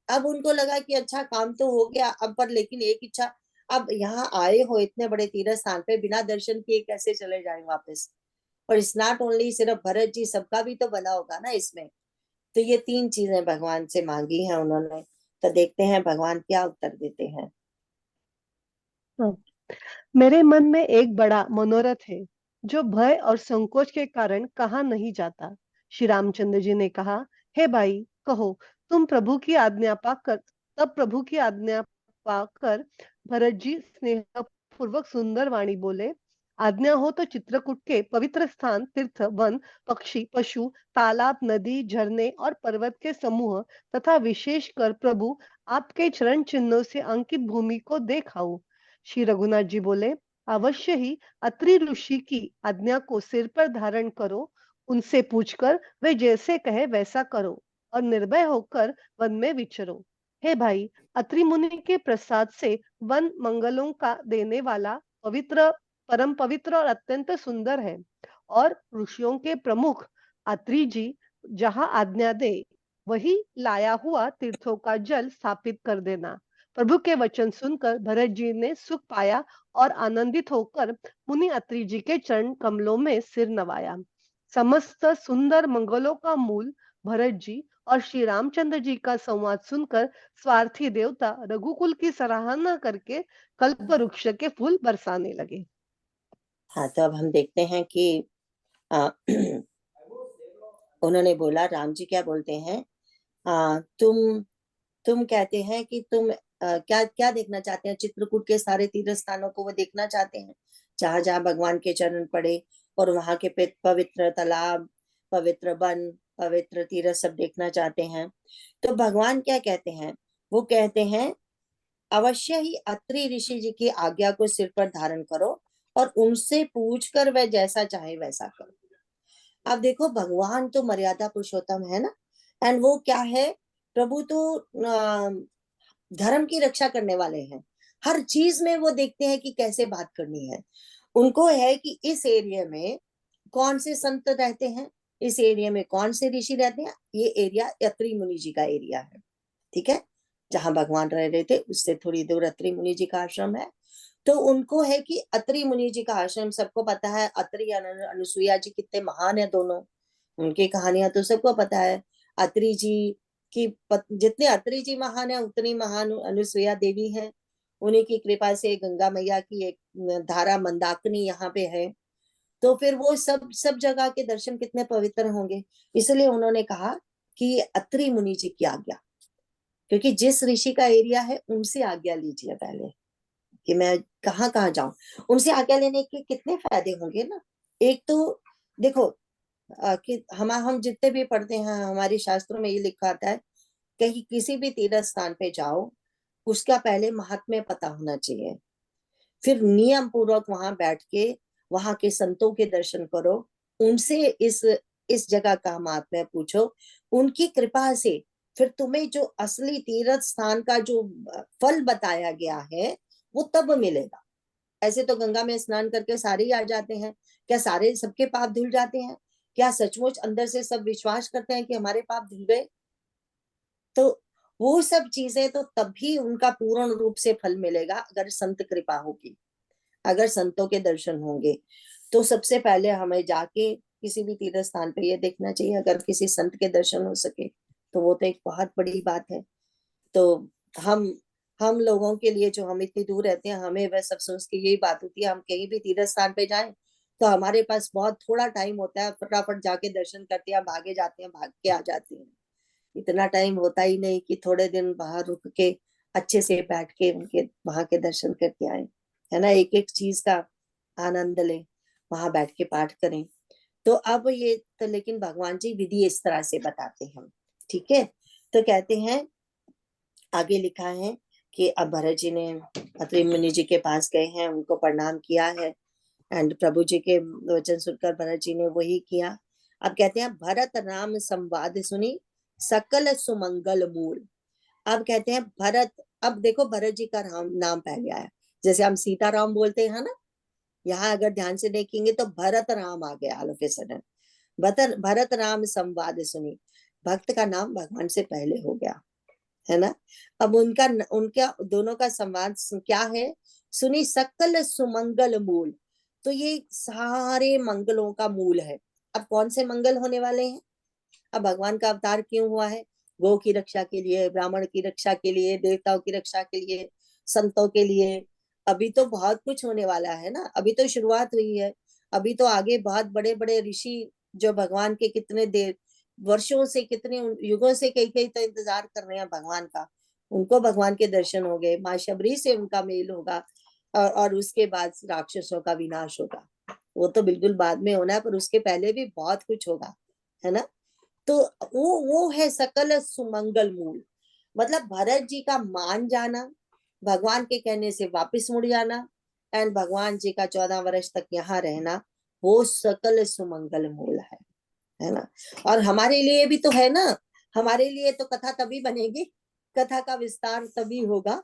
अब उनको लगा कि अच्छा काम तो हो गया अब, पर लेकिन एक इच्छा, अब यहाँ आए हो इतने बड़े तीर्थ स्थान पे, बिना दर्शन किए कैसे चले जाए वापस। और इट्स नॉट ओनली सिर्फ भरत जी, सबका भी तो भला होगा ना इसमें। तो ये 3 चीजें भगवान से मांगी हैं उन्होंने। तो देखते हैं भगवान क्या उत्तर देते हैं। हाँ। मेरे मन में एक बड़ा मनोरथ है जो भय और संकोच के कारण कहा नहीं जाता। श्री रामचंद्र जी ने कहा, हे भाई कहो, तुम प्रभु की आज्ञा पाकर तब प्रभु की आज्ञा पाकर भरत जी स्नेह पूर्वक सुंदर वाणी बोले, आज्ञा हो तो चित्रकूट के पवित्र स्थान, तीर्थ, वन, पक्षी, पशु, तालाब, नदी, झरने और पर्वत के समूह तथा विशेषकर प्रभु आपके चरण चिन्हों से अंकित भूमि को देखाऊं। श्री रघुनाथ जी बोले, अवश्य ही अत्रि ऋषि की आज्ञा को सिर पर धारण करो, उनसे पूछकर वे जैसे कहे वैसा करो और निर्भय होकर वन में विचरो। हे भाई, अत्रि मुनि के प्रसाद से वन मंगलों का देने वाला पवित्र, परम पवित्र और अत्यंत सुंदर है, और ऋषियों के प्रमुख अत्रि जी जहां आज्ञा दे वही लाया हुआ तीर्थों का जल स्थापित कर देना। प्रभु के वचन सुनकर भरत जी ने सुख पाया और आनंदित होकर मुनि अत्रि जी के चरण कमलों में सिर नवाया। समस्त सुंदर मंगलों का मूल भरत जी और श्री रामचंद्र जी का संवाद सुनकर स्वार्थी देवता रघुकुल की सराहना करके कल्प वृक्ष के फूल बरसाने लगे। हाँ, तो अब हम देखते हैं कि आ, उन्होंने बोला, राम जी क्या बोलते हैं, तुम कहते हैं कि तुम क्या क्या देखना चाहते हैं, चित्रकूट के सारे तीर्थ स्थानों को वो देखना चाहते हैं, जहां जहां भगवान के चरण पड़े, और वहां के पवित्र तालाब, पवित्र वन, पवित्र तीर्थ सब देखना चाहते हैं। तो भगवान क्या कहते हैं, वो कहते हैं अवश्य ही अत्रि ऋषि जी की आज्ञा को सिर पर धारण करो और उनसे पूछकर वह जैसा चाहे वैसा करो। अब देखो, भगवान तो मर्यादा पुरुषोत्तम है ना, एंड वो क्या है, प्रभु तो धर्म की रक्षा करने वाले हैं। हर चीज में वो देखते हैं कि कैसे बात करनी है। उनको है कि इस एरिया में कौन से संत रहते हैं, इस एरिया में कौन से ऋषि रहते हैं। ये एरिया अत्रि मुनि जी का एरिया है, ठीक है, जहां भगवान रह रहे थे उससे थोड़ी दूर अत्रि मुनि जी का आश्रम है। तो उनको है कि अत्रि मुनि जी का आश्रम, सबको पता है अत्रि अनुसुईया जी कितने महान है दोनों, उनकी कहानियां तो सबको पता है। अत्रि जी की जितने अत्रि जी महान है उतनी महान अनुसुईया देवी है। उन्हीं की कृपा से गंगा मैया की एक धारा मंदाकिनी यहाँ पे है। तो फिर वो सब सब जगह के दर्शन कितने पवित्र होंगे। इसलिए उन्होंने कहा कि अत्रि मुनि जी की आज्ञा, क्योंकि जिस ऋषि का एरिया है उनसे आज्ञा लीजिए पहले कि मैं कहाँ कहाँ जाऊं। उनसे आज्ञा लेने के कितने फायदे होंगे ना। एक तो देखो, कि हम जितने भी पढ़ते हैं हमारे शास्त्रों में ये लिखा आता है, कहीं किसी भी तीर्थ स्थान पे जाओ, उसका पहले महात्म्य पता होना चाहिए। फिर नियम पूर्वक वहां बैठ के वहां के संतों के दर्शन करो, उनसे इस जगह का महात्म्य पूछो, उनकी कृपा से फिर तुम्हें जो असली तीर्थ स्थान का जो फल बताया गया है वो तब मिलेगा। ऐसे तो गंगा में स्नान करके सारे ही आ जाते हैं, क्या सारे सबके पाप धुल जाते हैं? क्या सचमुच अंदर से सब विश्वास करते हैं कि हमारे पाप धुल गए? तो वो सब चीजें तो तभी उनका पूर्ण रूप से फल मिलेगा अगर संत कृपा होगी, अगर संतों के दर्शन होंगे। तो सबसे पहले हमें जाके किसी भी तीर्थ स्थान पे ये देखना चाहिए, अगर किसी संत के दर्शन हो सके तो वो तो एक बहुत बड़ी बात है। तो हम हम लोगों के लिए जो हम इतनी दूर रहते हैं, हमें वह सब सोच के यही बात होती है, हम कहीं भी तीर्थ स्थान पे जाएं तो हमारे पास बहुत थोड़ा टाइम होता है, फटाफट जाके दर्शन करते हैं, भागे जाते हैं, भाग के आ जाते हैं। इतना टाइम होता ही नहीं कि थोड़े दिन बाहर रुक के अच्छे से बैठ के उनके वहां के दर्शन करके आए, है ना, एक एक चीज का आनंद ले, वहां बैठ के पाठ करें। तो अब ये तो लेकिन भगवान जी विधि इस तरह से बताते हैं, ठीक है। तो कहते हैं, आगे लिखा है कि अब भरत जी ने अत्रि मुनि जी के पास गए हैं, उनको प्रणाम किया है, एंड प्रभु जी के वचन सुनकर भरत जी ने वही किया। अब कहते हैं, भरत राम संवाद सुनी सकल सुमंगल मूल। अब कहते हैं भरत, अब देखो भरत जी का नाम पहले आया, जैसे हम सीताराम बोलते हैं ना, यहाँ अगर ध्यान से देखेंगे तो भरत राम आ गया all of a sudden. Bharat Ram संवाद सुनी, भक्त का नाम भगवान से पहले हो गया, है ना। अब उनका उनका दोनों का संवाद क्या है, सुनी सकल सुमंगल मूल। तो ये सारे मंगलों का मूल है। अब कौन से मंगल होने वाले हैं? अब भगवान का अवतार क्यों हुआ है? गौ की रक्षा के लिए, ब्राह्मण की रक्षा के लिए, देवताओं की रक्षा के लिए, संतों के लिए। अभी तो बहुत कुछ होने वाला है ना, अभी तो शुरुआत हुई है। अभी तो आगे बहुत बड़े बड़े ऋषि जो भगवान के कितने देर वर्षों से, कितने युगों से, कई कई तो इंतजार कर रहे हैं भगवान का, उनको भगवान के दर्शन हो गए, माँ शबरी से उनका मेल होगा, और उसके बाद राक्षसों का विनाश होगा। वो तो बिल्कुल बाद में होना है, पर उसके पहले भी बहुत कुछ होगा, है ना। तो वो है सकल सुमंगल मूल। मतलब भरत जी का मान जाना, भगवान के कहने से वापस मुड़ जाना, एंड भगवान जी का 14 वर्ष तक यहाँ रहना, वो सकल सुमंगल मूल है ना। और हमारे लिए भी तो है ना, हमारे लिए तो कथा तभी बनेगी, कथा का विस्तार तभी होगा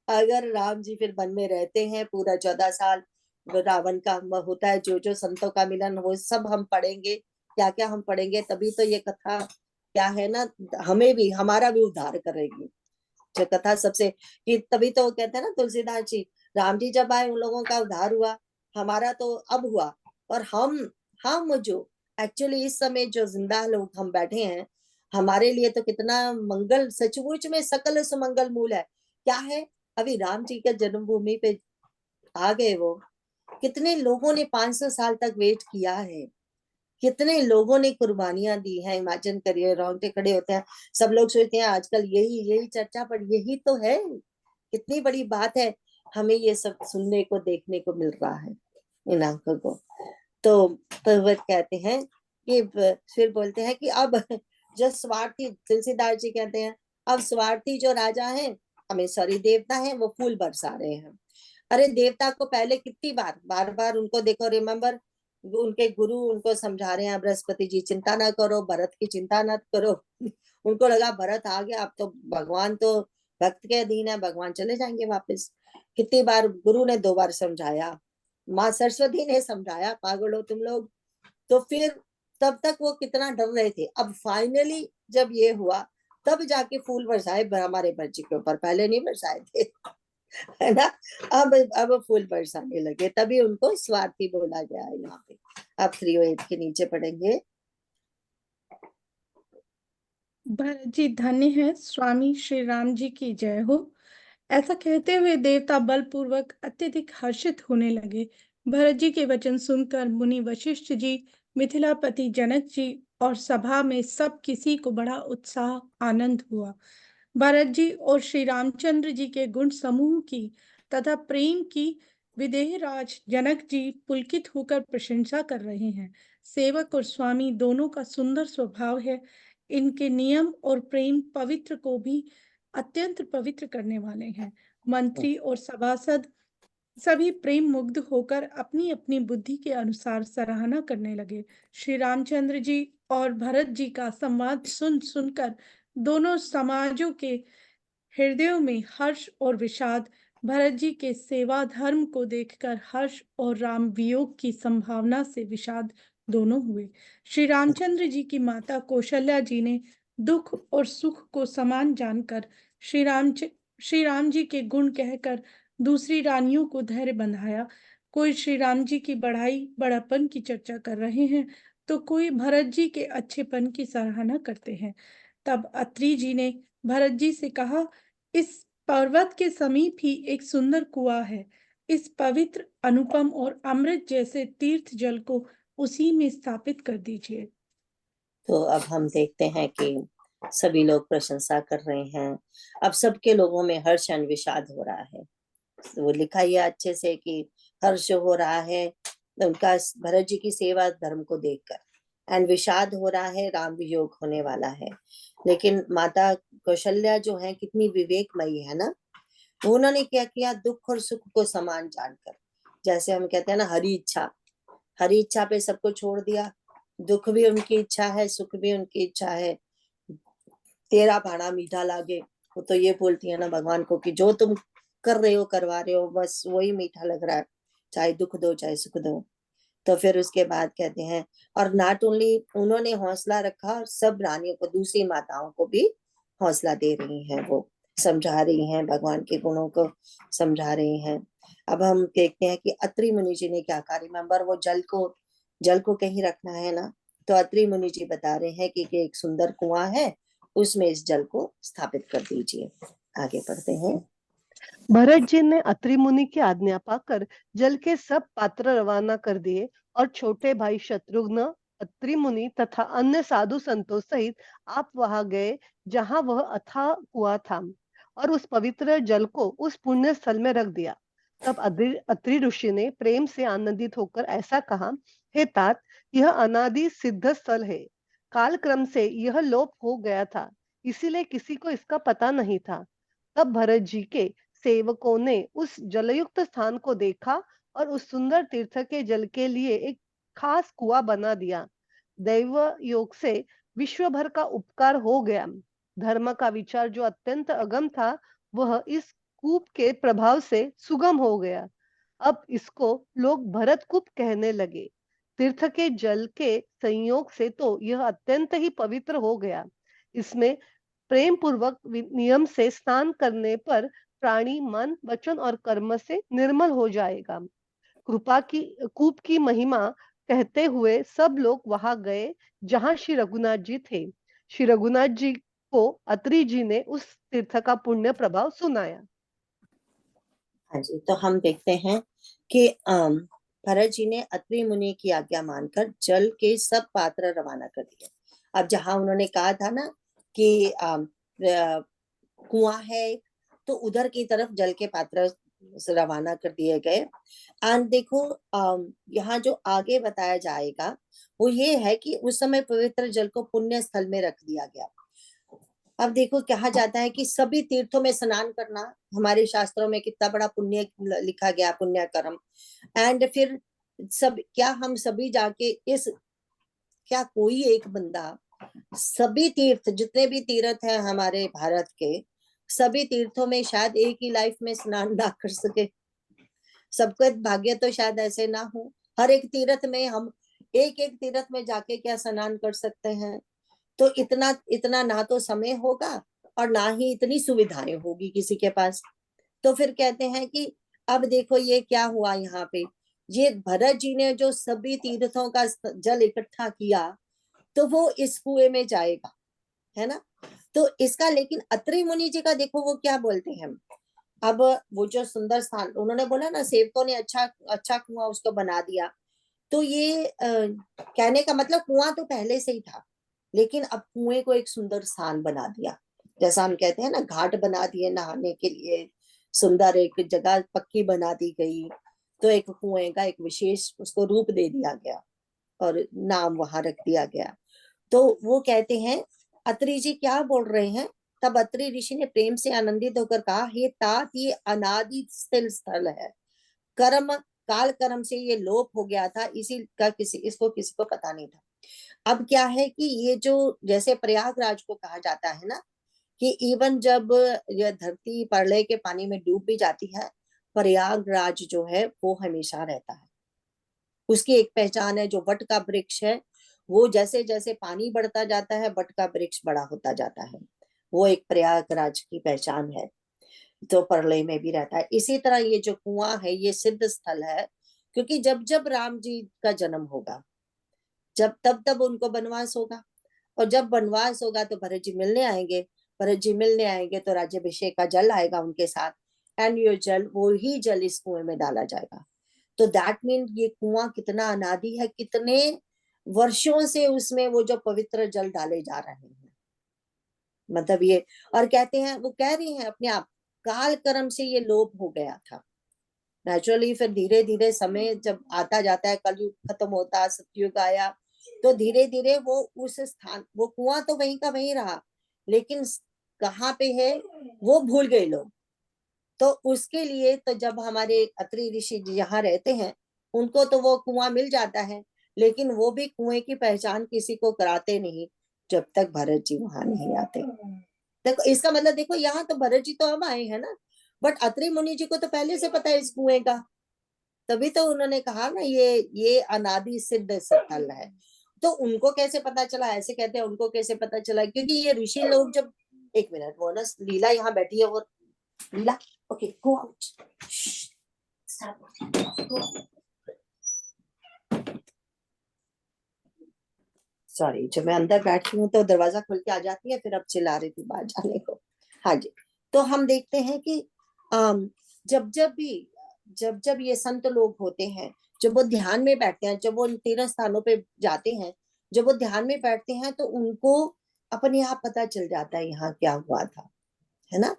अगर राम जी फिर वन में रहते हैं पूरा 14 साल। रावण का होता है, जो जो संतों का मिलन, वो सब हम पढ़ेंगे, क्या क्या हम पढ़ेंगे, तभी तो ये कथा क्या है ना, हमें भी, हमारा भी उद्धार करेगी। जो कथा सबसे, कि तभी तो कहते हैं ना तुलसीदास जी, राम जी जब आए उन लोगों का उद्धार हुआ, हमारा तो अब हुआ। और हम जो एक्चुअली इस समय जो जिंदा लोग हम बैठे हैं, हमारे लिए तो कितना मंगल, सचमुच में सकल सुमंगल मूल है। क्या है? अभी राम जी के जन्मभूमि पे आ गए वो, कितने लोगों ने 500 साल तक वेट किया है, कितने लोगों ने कुर्बानियां दी हैं। इमेजिन करिए, रोंगटे खड़े होते हैं। सब लोग सोचते हैं आजकल यही यही चर्चा, पर यही तो है, कितनी बड़ी बात है। हमें ये सब सुनने को, देखने को मिल रहा है इन आंखों को। तो वो कहते हैं कि फिर बोलते हैं कि अब जो स्वार्थी, तुलसीदास जी कहते हैं, अब स्वार्थी जो राजा है, हमें सॉरी देवता है, वो फूल बरसा रहे हैं। अरे देवता को पहले कितनी बार, बार बार उनको देखो, रिमेम्बर, उनके गुरु उनको समझा रहे हैं, बृहस्पति जी चिंता ना करो, भरत की चिंता ना करो। उनको लगा भरत आ गया, अब तो भगवान तो भक्त के अधीन है, भगवान चले जाएंगे वापस। कितनी बार गुरु ने 2 बार समझाया, माँ सरस्वती ने समझाया, पागल हो तुम लोग। तो फिर तब तक वो कितना डर रहे थे। अब फाइनली जब ये हुआ, तब जाके फूल बरसाए हमारे बच्चे के ऊपर, पहले नहीं बरसाए थे। है ना। अब फूल बरसाने लगे, तभी उनको स्वार्थी बोला गया है यहाँ पे। अब 308 के नीचे पढ़ेंगे। भरत जी धन्य है, स्वामी श्री राम जी की जय हो। ऐसा कहते हुए देवता बलपूर्वक अत्यधिक हर्षित होने लगे। भरत जी के वचन सुनकर मुनि वशिष्ठ जी, मिथिलापति जनक जी और सभा में सब किसी को बड़ा उत्साह, आनंद हुआ। भरत जी और श्री रामचंद्र जी के गुण समूह की तथा प्रेम की विदेहराज जनक जी पुलकित होकर प्रशंसा कर रहे हैं। सेवक और स्वामी दोनों का सुंदर स्वभाव है। इनके नियम और प्रेम पवित्र को भी अत्यंत पवित्र करने वाले हैं। मंत्री और सभासद सभी प्रेम मुग्ध होकर अपनी अपनी बुद्धि के अनुसार सराहना करने लगे। श्री रामचंद्र जी और भरत जी का संवाद सुनकर दोनों समाजों के हृदयों में हर्ष और विषाद, भरत जी के सेवा धर्म को देखकर हर्ष और राम वियोग की संभावना से विषाद दोनों हुए। श्री रामचंद्र जी की माता कौशल्या जी ने दुख और सुख को समान जानकर श्री राम जी के गुण कहकर दूसरी रानियों को धैर्य बंधाया। कोई श्री राम जी की बढ़ाई बड़ापन की चर्चा कर रहे हैं, तो कोई भरत जी के अच्छेपन की सराहना करते हैं। तब अत्रि जी ने भरत जी से कहा, इस पर्वत के समीप ही एक सुंदर कुआं है। इस पवित्र, अनुपम और अमृत जैसे तीर्थ जल को उसी में स्थापित कर दीजिए। तो अब हम देखते हैं कि सभी लोग प्रशंसा कर रहे हैं। अब सबके लोगों में हर्ष एंड विषाद हो रहा है। वो लिखा ही है अच्छे से कि हर्ष हो रहा है उनका भरत जी की सेवा धर्म को देखकर, एंड विषाद हो रहा है, राम वियोग होने वाला है। लेकिन माता कौशल्या जो है कितनी विवेकमयी है ना, उन्होंने क्या किया, दुख और सुख को समान जानकर, जैसे हम कहते हैं ना हरी इच्छा पे सबको छोड़ दिया। दुख भी उनकी इच्छा है, सुख भी उनकी इच्छा है। तेरा भाड़ा मीठा लागे, वो तो ये बोलती है ना भगवान को कि जो तुम कर रहे हो, करवा रहे हो, बस वही मीठा लग रहा है, चाहे दुख दो चाहे सुख दो। तो फिर उसके बाद कहते हैं, और नॉट ओनली उन्होंने हौसला रखा, सब रानियों को, दूसरी माताओं को भी हौसला दे रही हैं वो। समझा रही हैं, भगवान के गुणों को समझा रही हैं। अब हम देखते हैं कि अत्रि मुनि जी ने क्या कहा। रिमेम्बर वो जल को कहीं रखना है ना, तो अत्रि मुनि जी बता रहे हैं कि एक सुंदर कुआं है, उसमें इस जल को स्थापित कर दीजिए। आगे पढ़ते हैं। भरत जी ने अत्रि मुनि की आज्ञा पाकर जल के सब पात्र रवाना कर दिए और छोटे भाई शत्रुघ्न, अत्रि मुनि तथा अन्य साधु संतों सहित आप वहां गए जहां वह अथाह कुआं था और उस पवित्र जल को उस पुण्य स्थल में रख दिया। तब अत्रि ऋषि ने प्रेम से आनंदित होकर ऐसा कहा, हे तात, यह अनादि सिद्ध स्थल है। काल क्रम से यह लोप हो गया था, इसीलिए किसी को इसका पता नहीं था। तब भरत जी के सेवकों ने उस जलयुक्त स्थान को देखा और उस सुंदर तीर्थ के जल के लिए एक खास कुआं बना दिया। दैव योग से विश्व भर का उपकार हो गया। धर्म का विचार जो अत्यंत अगम था, वह इस कूप के प्रभाव से सुगम हो गया। अब इसको लोग भरत कूप कहने लगे। तीर्थ के जल के संयोग से तो यह अत्यंत ही पवित्र हो गया। इसमें प्रेम पूर्वक नियम से स्नान करने पर प्राणी मन, वचन और कर्म से निर्मल हो जाएगा। कृपा की कूप की महिमा कहते हुए सब लोग वहां गए जहां श्री रघुनाथ जी थे। श्री रघुनाथ जी को अत्रि जी ने उस तीर्थ का पुण्य प्रभाव सुनाया। हाँ जी, तो हम देखते हैं कि भरत जी ने अत्रि मुनि की आज्ञा मानकर जल के सब पात्र रवाना कर दिए। अब जहां उन्होंने कहा था ना कि कुआं है, तो उधर की तरफ जल के पात्र रवाना कर दिए गए। एंड देखो यहाँ जो आगे बताया जाएगा वो ये है कि उस समय पवित्र जल को पुण्य स्थल में रख दिया गया। अब देखो कहा जाता है कि सभी तीर्थों में स्नान करना हमारे शास्त्रों में कितना बड़ा पुण्य लिखा गया, पुण्य कर्म। एंड फिर सब क्या हम सभी जाके इस क्या कोई एक बंदा सभी तीर्थ जितने भी तीर्थ हैं हमारे भारत के सभी तीर्थों में शायद एक ही लाइफ में स्नान ना कर सके। सबका भाग्य तो शायद ऐसे ना हो। हर एक तीर्थ में हम एक एक तीर्थ में जाके क्या स्नान कर सकते हैं। तो इतना इतना ना तो समय होगा और ना ही इतनी सुविधाएं होगी किसी के पास। तो फिर कहते हैं कि अब देखो ये क्या हुआ यहाँ पे, ये भरत जी ने जो सभी तीर्थों का जल इकट्ठा किया तो वो इस कुएं में जाएगा, है ना। तो इसका लेकिन अत्रि मुनि जी का देखो वो क्या बोलते हैं। अब वो जो सुंदर स्थान उन्होंने बोला ना, सेवकों ने अच्छा अच्छा कुआं उसको बना दिया। तो ये कहने का मतलब कुआं तो पहले से ही था, लेकिन अब कुएं को एक सुंदर स्थान बना दिया। जैसा हम कहते हैं ना, घाट बना दिए नहाने के लिए, सुंदर एक जगह पक्की बना दी गई। तो एक कुएं का एक विशेष उसको रूप दे दिया गया और नाम वहां रख दिया गया। तो वो कहते हैं, अत्रि जी क्या बोल रहे हैं। तब अत्रि ऋषि ने प्रेम से आनंदित होकर कहा, हे तात, ये अनादि स्थिर स्थल है। कर्म काल कर्म से ये लोप हो गया था, इसी का इसको किसी को पता नहीं था। अब क्या है कि ये जो जैसे प्रयागराज को कहा जाता है ना, कि इवन जब यह धरती प्रलय के पानी में डूब भी जाती है, प्रयागराज जो है वो हमेशा रहता है। उसकी एक पहचान है, जो वट का वृक्ष है वो जैसे जैसे पानी बढ़ता जाता है वट का वृक्ष बड़ा होता जाता है। वो एक प्रयागराज की पहचान है। तो प्रलय में भी रहता है। इसी तरह ये जो कुआं है ये सिद्ध स्थल है, क्योंकि जब जब राम जी का जन्म होगा, जब तब तब उनको वनवास होगा, और जब वनवास होगा तो भरत जी मिलने आएंगे। भरत जी मिलने आएंगे तो राज्याभिषेक का जल आएगा उनके साथ, एंड ये जल वो ही जल इस कुएं में डाला जाएगा। तो दैट मीन ये कुआं कितना अनादि है, कितने वर्षों से उसमें वो जो पवित्र जल डाले जा रहे हैं। मतलब ये, और कहते हैं वो कह रही हैं अपने आप, काल कर्म से ये लोप हो गया था नेचुरली। फिर धीरे धीरे समय जब आता जाता है, कलयुग खत्म होता है, सतयुग आया, तो धीरे धीरे वो उस स्थान, वो कुआं तो वहीं का वहीं रहा, लेकिन कहाँ पे है वो भूल गए लोग। तो उसके लिए तो जब हमारे अत्रि ऋषि यहाँ रहते हैं, उनको तो वो कुआं मिल जाता है, लेकिन वो भी कुएं की पहचान किसी को कराते नहीं जब तक भरत जी वहां नहीं आते। देखो इसका मतलब, देखो यहाँ तो भरत जी तो अब आए हैं ना, बट अत्रि मुनि जी को तो पहले से पता है इस कुएं का। तभी तो उन्होंने कहा ना ये अनादि सिद्ध स्थल है। तो उनको कैसे पता चला, ऐसे कहते हैं उनको कैसे पता चला, क्योंकि ये ऋषि लोग जब एक मिनट, वो ना लीला यहाँ बैठी है, वो लीला, ओके गो आउट, सॉरी, जब मैं अंदर बैठती हूँ तो दरवाजा खोल के आ जाती है, फिर अब चिल्ला रही थी बाहर जाने को। हाँ जी, तो हम देखते हैं कि जब ये संत लोग होते हैं, जब वो ध्यान में बैठते हैं, जब वो इन 13 स्थानों पे जाते हैं, जब वो ध्यान में बैठते हैं, तो उनको अपने आप पता चल जाता है यहाँ क्या हुआ था, है ना।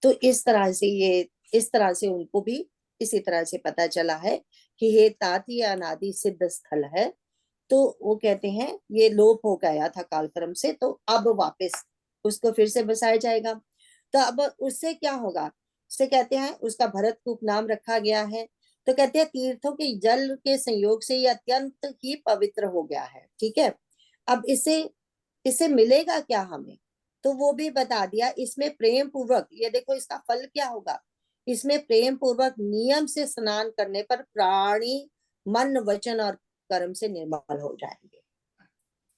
तो इस तरह से उनको भी इसी तरह से पता चला है कि ये ताती अनादि सिद्ध स्थल है। तो वो कहते हैं ये लोप हो गया था कालक्रम से, तो अब वापस उसको फिर से बसाया जाएगा। तो अब उससे क्या होगा, उससे कहते हैं उसका भरतकूप नाम रखा गया है। तो कहते हैं तीर्थों के जल के संयोग से ये अत्यंत ही पवित्र हो गया है। ठीक है, अब इससे मिलेगा क्या हमें, तो वो भी बता दिया। इसमें प्रेम पूर्वक, ये देखो इसका फल क्या होगा, इसमें प्रेम पूर्वक नियम से स्नान करने पर प्राणी मन वचन और कर्म से निर्मल हो जाएंगे।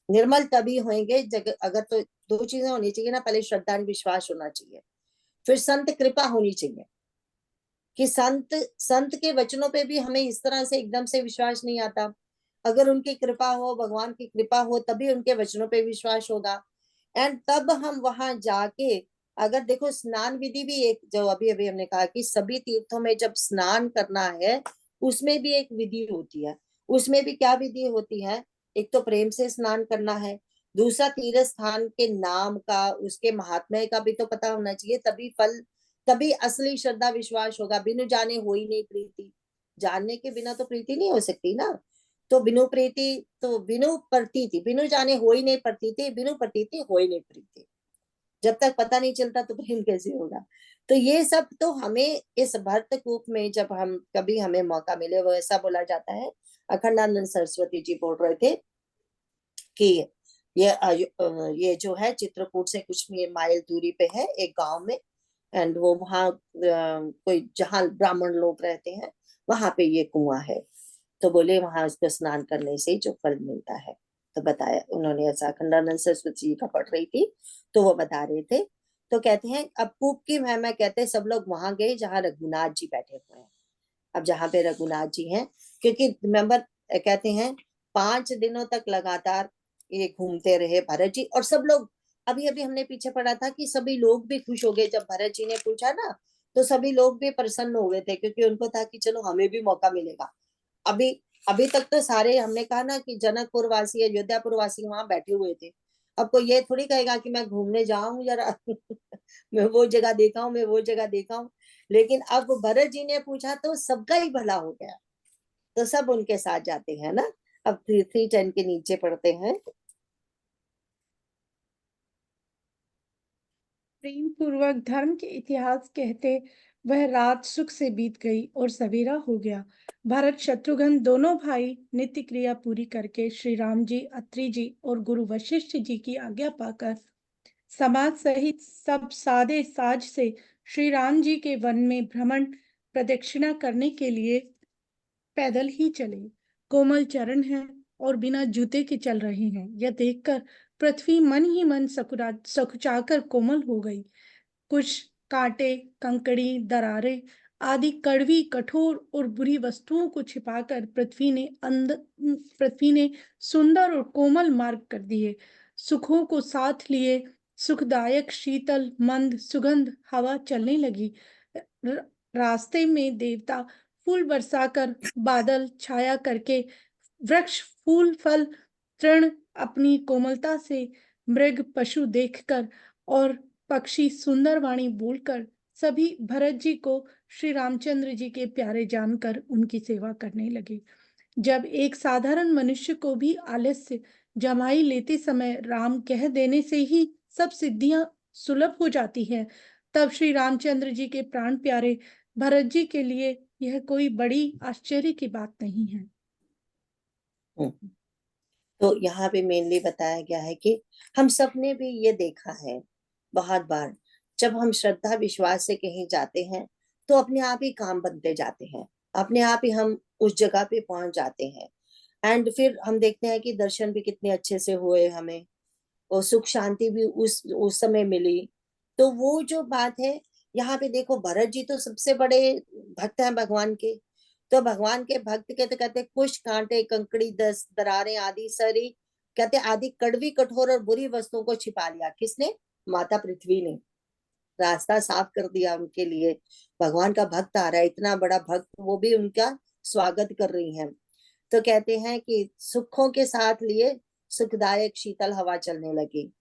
निर्मल तभी होंगे अगर, तो दो चीजें होनी चाहिए ना, पहले श्रद्धा और विश्वास होना चाहिए, फिर संत कृपा होनी चाहिए कि संत संत के वचनों पे भी हमें इस तरह से एकदम से विश्वास नहीं आता। अगर उनकी कृपा हो, भगवान की कृपा हो, तभी उनके वचनों पे विश्वास होगा। एंड तब हम वहां जाके, अगर देखो स्नान विधि भी एक, जो अभी अभी हमने कहा कि सभी तीर्थों में जब स्नान करना है, उसमें भी एक विधि होती है। उसमें भी क्या विधि होती है, एक तो प्रेम से स्नान करना है, दूसरा तीर्थ स्थान के नाम का, उसके महात्म्य का भी तो पता होना चाहिए, तभी फल, तभी असली श्रद्धा विश्वास होगा। बिनु जाने हो ही नहीं प्रीति, जानने के बिना तो प्रीति नहीं हो सकती ना। तो बिनु प्रीति, तो बिनु प्रतीति, बिनु जाने हो ही नहीं प्रतीति, बिनु प्रतीति हो ही नहीं प्रीति। जब तक पता नहीं चलता तो प्रेम कैसे होगा। तो ये सब तो हमें इस भरतकूप में जब हम कभी हमें मौका मिले, वो ऐसा बोला जाता है, अखंडानंद सरस्वती जी बोल रहे थे कि ये जो है चित्रकूट से कुछ माइल दूरी पे है एक गांव में, एंड वो वहाँ कोई जहाँ ब्राह्मण लोग रहते हैं वहां पे ये कुआं है। तो बोले वहां उसको स्नान करने से जो फल मिलता है। तो बताया उन्होंने, ऐसा अखंडानंद सरस्वती जी का पढ़ रही थी तो वो बता रहे थे। तो कहते हैं अब कूप की महिमा, कहते हैं सब लोग वहां गए जहाँ रघुनाथ जी बैठे हुए हैं। अब जहाँ पे रघुनाथ जी हैं, क्योंकि रिमेम्बर कहते हैं 5 दिनों तक लगातार ये घूमते रहे भरत जी, और सब लोग, अभी अभी हमने पीछे पढ़ा था कि सभी लोग भी खुश हो गए जब भरत जी ने पूछा ना, तो सभी लोग भी प्रसन्न हो गए थे, क्योंकि उनको था कि चलो हमें भी मौका मिलेगा। अभी अभी तक तो सारे, हमने कहा ना कि जनकपुर वासी, अयोध्यापुर वासी वहां बैठे हुए थे। अब कोई ये थोड़ी कहेगा कि मैं घूमने जाऊं जरा मैं वो जगह देखा हूं, मैं वो जगह देखा हूं। लेकिन अब भरत जी ने पूछा तो सबका ही भला हो गया, तो सब उनके साथ जाते हैं ना। अब 3:10 के नीचे पढ़ते हैं। प्रेम पूर्वक धर्म के इतिहास कहते, वह रात सुख से बीत गई और सवेरा हो गया। भरत शत्रुघ्न दोनों भाई नित्य क्रिया पूरी करके श्री राम जी, अत्रि जी और गुरु वशिष्ठ जी की आज्ञा पाकर समाज सहित सब सादे साज से श्री राम जी के वन में भ्रमण प्रदक्षिणा करने के लिए पैदल ही चले। कोमल चरण हैं और बिना जूते के चल रहे हैं, यह देखकर पृथ्वी मन ही मन सकुचाकर कोमल हो गई। कुछ कांटे, कंकड़ी, दरारें आदि कड़वी, कठोर और बुरी वस्तुओं को छिपाकर पृथ्वी ने सुंदर और कोमल मार्ग कर दिए। सुखों को साथ लिए सुखदायक शीतल मंद सुगंध हवा चलने लगी। रास्ते में देवता फूल बरसाकर, बादल छाया करके, वृक्ष फूल फल तृण अपनी कोमलता से, मृग पशु देखकर और पक्षी सुंदर वाणी बोलकर सभी भरत जी को श्री रामचंद्र जी के प्यारे जानकर उनकी सेवा करने लगे। जब एक साधारण मनुष्य को भी आलस्य जमाई लेते समय राम कह देने से ही सब सिद्धियां सुलभ हो जाती हैं, तब श्री रामचंद्र जी के प्राण प्यारे भरत जी के लिए यह कोई बड़ी आश्चर्य की बात नहीं है। तो यहाँ पे मेनली बताया गया है कि हम सब ने भी ये देखा है बहुत बार, जब हम श्रद्धा विश्वास से कहीं जाते हैं तो अपने आप ही काम बनते जाते हैं, अपने आप ही हम उस जगह पे पहुंच जाते हैं। एंड फिर हम देखते हैं कि दर्शन भी कितने अच्छे से हुए हमें, और सुख शांति भी उस समय मिली। तो वो जो बात है यहाँ पे देखो, भरत जी तो सबसे बड़े भक्त हैं भगवान के। तो भगवान के भक्त के तो कहते कुश कांटे कंकड़ी दस दरारें आदि सरी, कहते आदि कड़वी कठोर और बुरी वस्तुओं को छिपा लिया। किसने? माता पृथ्वी ने रास्ता साफ कर दिया उनके लिए। भगवान का भक्त आ रहा है, इतना बड़ा भक्त, वो भी उनका स्वागत कर रही है। तो कहते हैं कि सुखों के साथ लिए सुखदायक शीतल हवा चलने लगी।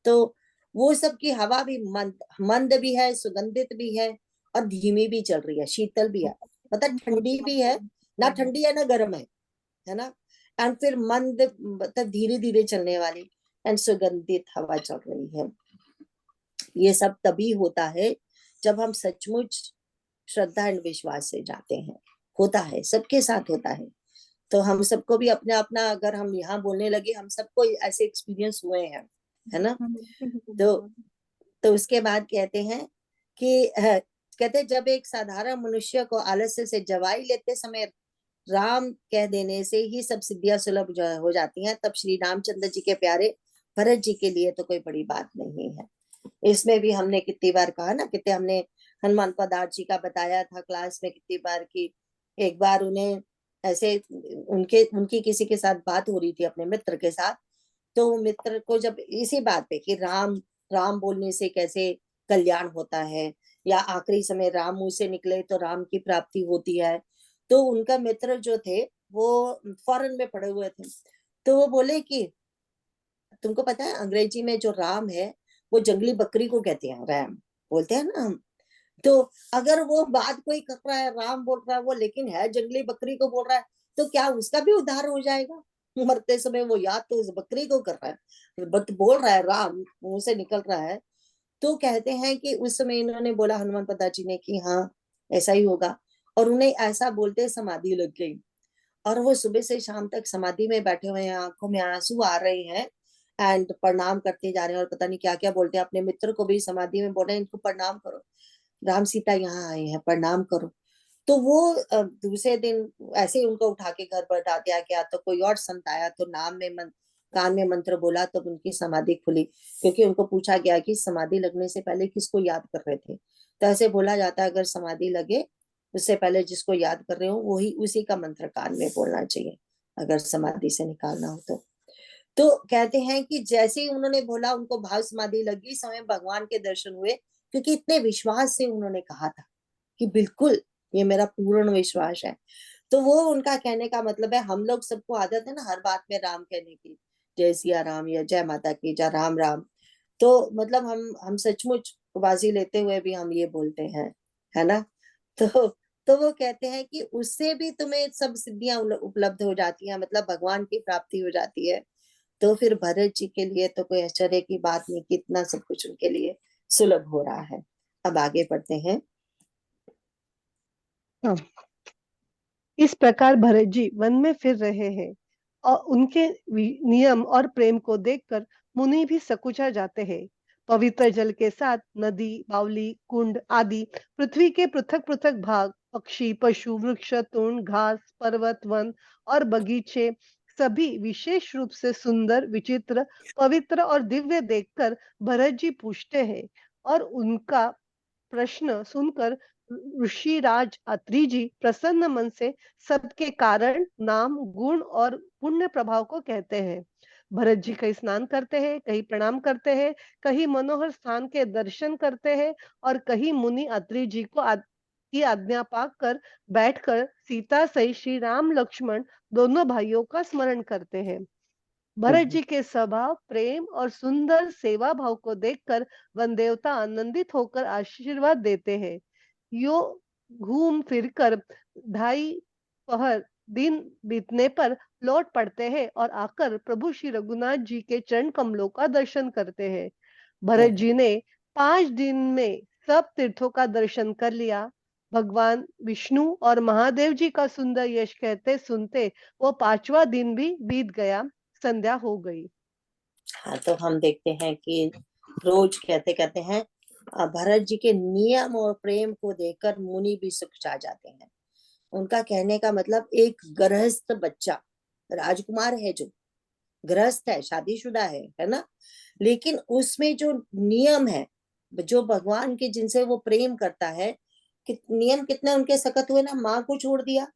तो वो सब की हवा भी मंद मंद भी है, सुगंधित भी है, और धीमी भी चल रही है, शीतल भी है, मतलब ठंडी भी है, ना ठंडी है ना गर्म है ना। एंड फिर मंद मतलब धीरे धीरे चलने वाली एंड सुगंधित हवा चल रही है। ये सब तभी होता है जब हम सचमुच श्रद्धा एंड विश्वास से जाते हैं। होता है, सबके साथ होता है। तो हम सबको भी अपना अपना, अगर हम यहाँ बोलने लगे, हम सबको ऐसे एक्सपीरियंस हुए हैं, है ना। तो उसके बाद कहते हैं कि कहते जब एक साधारण मनुष्य को आलस्य से जवाई लेते समय राम कह देने से ही सब सिद्धियां सुलभ हो जाती हैं, तब श्री रामचंद्र जी के प्यारे भरत जी के लिए तो कोई बड़ी बात नहीं है। इसमें भी हमने कितनी बार कहा ना, कितने हमने हनुमान पदार्थ जी का बताया था क्लास में कितनी बार की। एक बार उन्हें ऐसे उनकी किसी के साथ बात हो रही थी अपने मित्र के साथ, तो मित्र को जब इसी बात पे कि राम राम बोलने से कैसे कल्याण होता है, या आखिरी समय राम मुंह से निकले तो राम की प्राप्ति होती है, तो उनका मित्र जो थे वो फॉरेन में पड़े हुए थे। तो वो बोले कि तुमको पता है अंग्रेजी में जो राम है वो जंगली बकरी को कहते हैं, रैम बोलते हैं ना हम। तो अगर वो बात कोई कर रहा है, राम बोल रहा है वो, लेकिन है जंगली बकरी को बोल रहा है, तो क्या उसका भी उद्धार हो जाएगा? मरते समय वो याद तो उस बकरी को कर रहा है, बट बोल रहा है राम, मुंह से निकल रहा है। तो कहते हैं कि उस समय इन्होंने बोला, हनुमान पता जी ने, कि हाँ ऐसा ही होगा। और उन्हें ऐसा बोलते समाधि लग गई, और वो सुबह से शाम तक समाधि में बैठे हुए हैं, आंखों में आंसू आ रहे हैं, एंड प्रणाम करते जा रहे हैं, और पता नहीं क्या क्या बोलते हैं। अपने मित्र को भी समाधि में बोल रहे हैं, इनको प्रणाम करो, राम सीता यहाँ आए हैं, प्रणाम करो। तो वो दूसरे दिन ऐसे ही उनको उठा के घर पर डाल दिया गया। तो कोई और संत आया तो नाम में कान में मंत्र बोला, तो उनकी समाधि खुली। क्योंकि उनको पूछा गया कि समाधि लगने से पहले किसको याद कर रहे थे, तो ऐसे बोला जाता है अगर समाधि लगे उससे पहले जिसको याद कर रहे हो वही, उसी का मंत्र कान में बोलना चाहिए अगर समाधि से निकालना हो तो। कहते हैं कि जैसे ही उन्होंने बोला, उनको भाव समाधि लगी, स्वयं भगवान के दर्शन हुए, क्योंकि इतने विश्वास से उन्होंने कहा था कि बिल्कुल ये मेरा पूर्ण विश्वास है। तो वो उनका कहने का मतलब है, हम लोग सबको आदत है ना हर बात में राम कहने की, जय सिया राम या जय माता की जय, राम राम। तो मतलब हम सचमुच बाजी लेते हुए भी हम ये बोलते हैं, है ना। तो वो कहते हैं कि उससे भी तुम्हें सब सिद्धियां उपलब्ध हो जाती हैं, मतलब भगवान की प्राप्ति हो जाती है। तो फिर भरत जी के लिए तो कोई आश्चर्य की बात नहीं, कितना सब कुछ उनके लिए सुलभ हो रहा है। अब आगे बढ़ते हैं। हाँ। इस प्रकार भरत जी वन में फिर रहे हैं और उनके नियम और प्रेम को देखकर मुनि भी सकुचा जाते हैं। पवित्र जल के साथ नदी, बावली, कुंड आदि पृथ्वी के पृथक पृथक भाग, पक्षी, पशु, वृक्ष, तृण, घास, पर्वत, वन और बगीचे सभी विशेष रूप से सुंदर, विचित्र, पवित्र और दिव्य देखकर भरत जी पूछते हैं, और उनका प्रश्न सुनकर ऋषिराज अत्रि जी प्रसन्न मन से सबके कारण, नाम, गुण और पुण्य प्रभाव को कहते हैं। भरत जी कहीं स्नान करते हैं, कहीं प्रणाम करते हैं, कहीं मनोहर स्थान के दर्शन करते हैं, और कहीं मुनि अत्रि जी की आज्ञा पाकर बैठकर सीता सहित श्री राम लक्ष्मण दोनों भाइयों का स्मरण करते हैं। भरत जी के स्वभाव, प्रेम और सुंदर सेवा भाव को देखकर वन देवता आनंदित होकर आशीर्वाद देते हैं। यो घूम फिरकर 2.5 दिन बीतने पर लौट पड़ते हैं और आकर प्रभु श्री रघुनाथ जी के चरण कमलों का दर्शन करते हैं। भरत जी ने 5 दिन में सब तीर्थों का दर्शन कर लिया। भगवान विष्णु और महादेव जी का सुंदर यश कहते सुनते वो 5वां दिन भी बीत गया, संध्या हो गई। हाँ, तो हम देखते हैं कि रोज कहते कहते हैं भरत जी के नियम और प्रेम को देखकर मुनि भी सुखचा जाते हैं। उनका कहने का मतलब, एक गृहस्थ बच्चा राजकुमार है, जो गृहस्थ है, शादीशुदा है ना, लेकिन उसमें जो नियम है जो भगवान के जिनसे वो प्रेम करता है, नियम कितने उनके सख्त हुए ना, माँ को छोड़ दिया,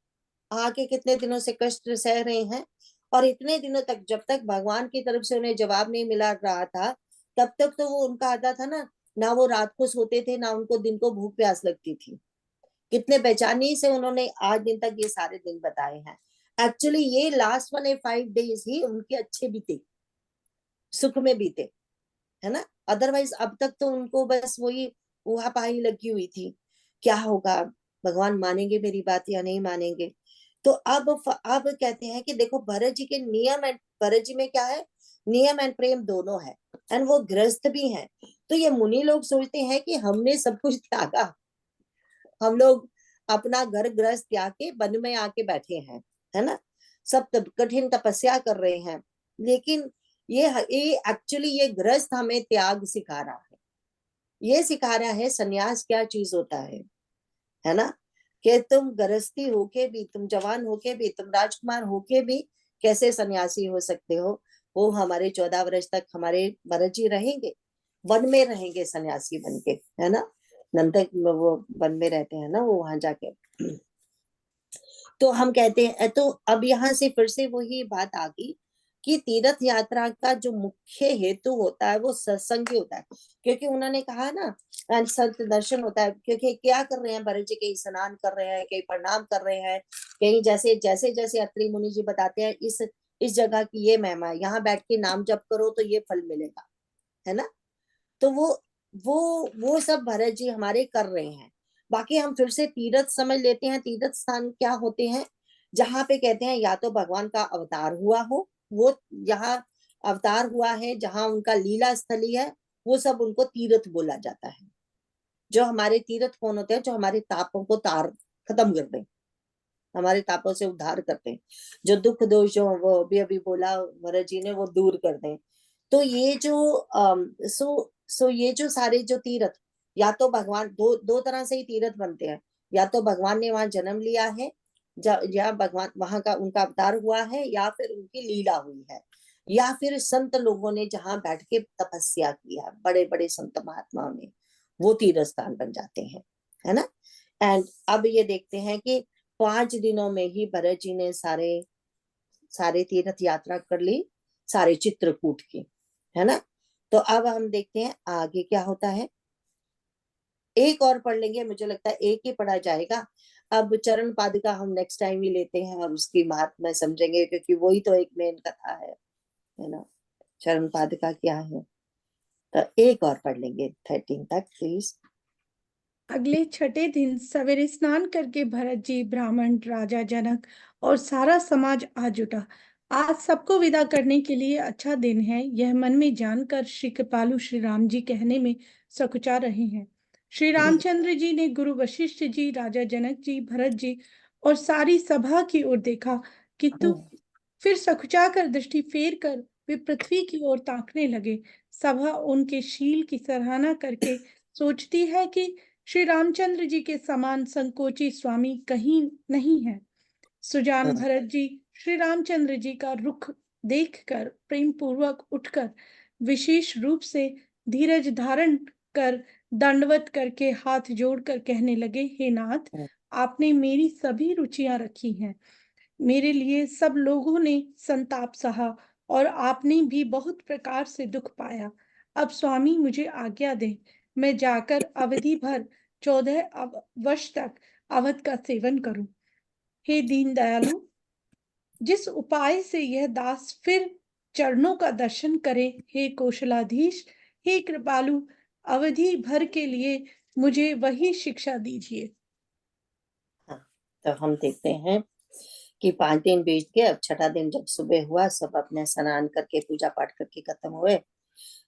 आके कितने दिनों से कष्ट सह रहे हैं, और इतने दिनों तक जब तक भगवान की तरफ से उन्हें जवाब नहीं मिला रहा था, तब तक तो वो उनका आता था ना वो रात को सोते थे, ना उनको दिन को भूख प्यास लगती थी। कितने बेचैनी से उन्होंने आज दिन तक ये सारे दिन बताए हैं। एक्चुअली ये लास्ट वाले 5 डेज ही उनके अच्छे बीते, सुख में बीते, है ना। अदरवाइज अब तक तो उनको बस वही उहापाही लगी हुई थी, क्या होगा, भगवान मानेंगे मेरी बात या नहीं मानेंगे। तो अब कहते हैं कि देखो भरत जी के नियम एंड, भरत जी में क्या है, नियम एंड प्रेम दोनों है, एंड वो गृहस्थ भी हैं। तो ये मुनि लोग सोचते हैं कि हमने सब कुछ त्यागा, हम लोग अपना घर गृहस्थ त्याग के वन में आके बैठे हैं, है ना, सब कठिन तपस्या कर रहे हैं, लेकिन ये एक्चुअली ये गृहस्थ हमें त्याग सिखा रहा है, ये सिखा रहा है सन्यास क्या चीज होता है ना, कि तुम गृहस्थी होके भी, तुम जवान होके भी, तुम राजकुमार होके भी कैसे सन्यासी हो सकते हो। वो हमारे 14 वर्ष तक हमारे भरत जी रहेंगे, वन में रहेंगे सन्यासी बन के, है ना, नंदक वो वन में रहते हैं ना वो वहां जाके। तो हम कहते हैं, तो अब यहाँ से फिर से वही बात आ गई कि तीर्थ यात्रा का जो मुख्य हेतु होता है वो सत्संग ही होता है, क्योंकि उन्होंने कहा ना संत दर्शन होता है, क्योंकि क्या कर रहे हैं भरत जी, कहीं स्नान कर रहे हैं, कहीं प्रणाम कर रहे हैं, कहीं जैसे जैसे जैसे अत्रि मुनि जी बताते हैं इस जगह की ये महिमा है, यहाँ बैठ के नाम जप करो तो ये फल मिलेगा, है ना। तो वो सब भरत जी हमारे कर रहे हैं। बाकी हम फिर से तीर्थ समझ लेते हैं, तीर्थ स्थान क्या होते हैं, जहाँ पे कहते हैं या तो भगवान का अवतार हुआ हो, वो यहाँ अवतार हुआ है, जहाँ उनका लीला स्थली है, वो सब उनको तीर्थ बोला जाता है। जो हमारे तीर्थ कौन होते हैं, जो हमारे तापों को खत्म कर दें, हमारे तापों से उद्धार करते हैं, जो दुख दोष जो वो अभी अभी बोला भरत जी ने वो दूर कर दें। तो ये जो सो ये जो सारे जो तीर्थ, या तो भगवान दो दो तरह से ही तीर्थ बनते हैं, या तो भगवान ने वहां जन्म लिया है, या भगवान वहां का उनका अवतार हुआ है, या फिर उनकी लीला हुई है, या फिर संत लोगों ने जहां बैठ के तपस्या किया, बड़े बड़े संत महात्माओं ने, वो तीर्थ स्थान बन जाते हैं, है ना। एंड अब ये देखते हैं कि 5 दिनों में ही भरत जी ने सारे सारे तीर्थ यात्रा कर ली, सारे चित्रकूट की, है ना। तो अब हम देखते हैं आगे क्या होता है, एक और पढ़ लेंगे, मुझे लगता है एक ही पढ़ा जाएगा। अब चरण पादुका हम नेक्स्ट टाइम ही लेते हैं और उसकी महात्मा समझेंगे, क्योंकि वही तो एक मेन कथा है ना, चरण पादुका क्या है। तो एक और पढ़ लेंगे 13 तक प्लीज। अगले छठे दिन सवेरे स्नान करके भरत जी, ब्राह्मण, राजा जनक और सारा समाज आ जुटा। आज सबको विदा करने के लिए अच्छा दिन है, यह मन में जानकर श्री कृपालु श्री राम जी कहने में सकुचा रहे हैं। श्री रामचंद्र जी ने गुरु वशिष्ठ जी, राजा जनक जी, भरत जी और सारी सभा की ओर देखा, किंतु फिर सकुचा कर दृष्टि फेर कर वे पृथ्वी की ओर ताकने लगे। सभा उनके शील की सराहना करके सोचती है कि श्री रामचंद्र जी के समान संकोची स्वामी कहीं नहीं है। सुजान भरत जी श्री रामचंद्र जी का रुख देखकर प्रेम पूर्वक उठकर विशेष रूप से धीरज धारण कर दंडवत करके हाथ जोड़कर कहने लगे, हे नाथ, आपने मेरी सभी रुचियां रखी हैं, मेरे लिए सब लोगों ने संताप सहा और आपने भी बहुत प्रकार से दुख पाया। अब स्वामी मुझे आज्ञा दें, मैं जाकर अवधि भर 14 वर्ष तक अवध का सेवन करूं। हे दीन दयालु, जिस उपाय से यह दास फिर चरणों का दर्शन करे, हे कौशलाधीश, हे कृपालु, अवधि भर के लिए मुझे वही शिक्षा दीजिए। हाँ, तो हम देखते हैं कि 5 दिन बीत गए, अब छठा दिन जब सुबह हुआ, सब अपने स्नान करके पूजा पाठ करके खत्म हुए,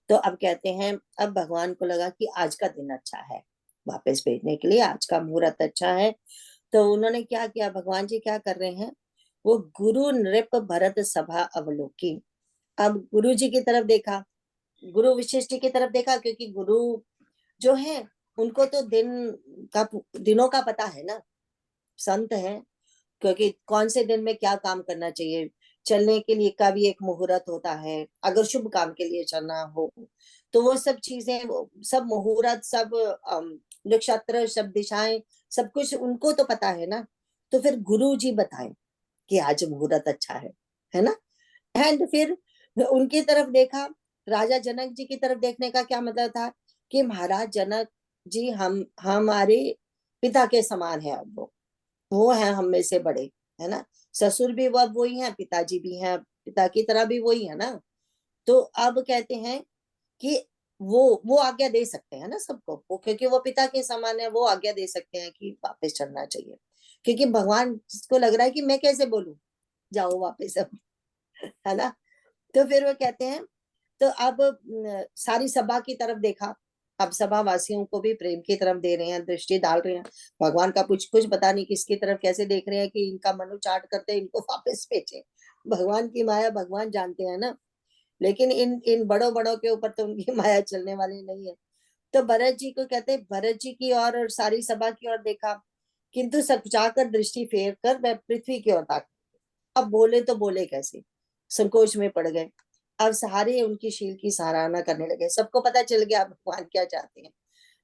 तो अब कहते हैं अब भगवान को लगा कि आज का दिन अच्छा है वापस भेजने के लिए, आज का मुहूर्त अच्छा है। तो उन्होंने क्या किया, भगवान जी क्या कर रहे हैं, वो गुरु नृप भरत सभा अवलोकी। अब गुरु जी की तरफ देखा, गुरु विशिष्ट की तरफ देखा, क्योंकि गुरु जो है उनको तो दिनों का पता है ना, संत है, क्योंकि कौन से दिन में क्या काम करना चाहिए, चलने के लिए का भी एक मुहूर्त होता है, अगर शुभ काम के लिए चलना हो तो वो सब चीजें, वो सब मुहूर्त, सब नक्षत्र, सब दिशाएं, सब कुछ उनको तो पता है ना। तो फिर गुरु जी बताएं कि आज मुहूर्त अच्छा है ना। एंड फिर उनकी तरफ देखा, राजा जनक जी की तरफ देखने का क्या मतलब था कि महाराज जनक जी हम हमारे पिता के समान है, अब वो है हम में से बड़े, है ना। ससुर भी वो अब वही है, पिताजी भी हैं, पिता की तरह भी वही है ना। तो अब कहते हैं कि वो आज्ञा दे सकते हैं ना सबको, वो क्योंकि वो पिता के समान है, वो आज्ञा दे सकते हैं कि वापस चलना चाहिए। क्योंकि भगवान को लग रहा है कि मैं कैसे बोलूं, जाओ वापस अब, है ना। तो फिर वो कहते हैं, तो अब सारी सभा की तरफ देखा, अब सभा वासियों को भी प्रेम की तरफ दे रहे हैं, दृष्टि डाल रहे हैं। भगवान का कुछ कुछ पता नहीं किसकी तरफ कैसे देख रहे हैं कि इनका मनु चाट करते इनको वापस भेजे। भगवान की माया भगवान जानते हैं ना, लेकिन इन इन बड़ों बड़ों के ऊपर तो उनकी माया चलने वाली नहीं है। तो भरत जी को कहते हैं, भरत जी की ओर और सारी सभा की ओर देखा, किंतु सकुचाकर दृष्टि फेर कर वह पृथ्वी की ओर ताका। अब बोले तो बोले कैसे, संकोच में पड़ गए। अब सारे उनकी शील की सराहना करने लगे, सबको पता चल गया भगवान क्या चाहते हैं,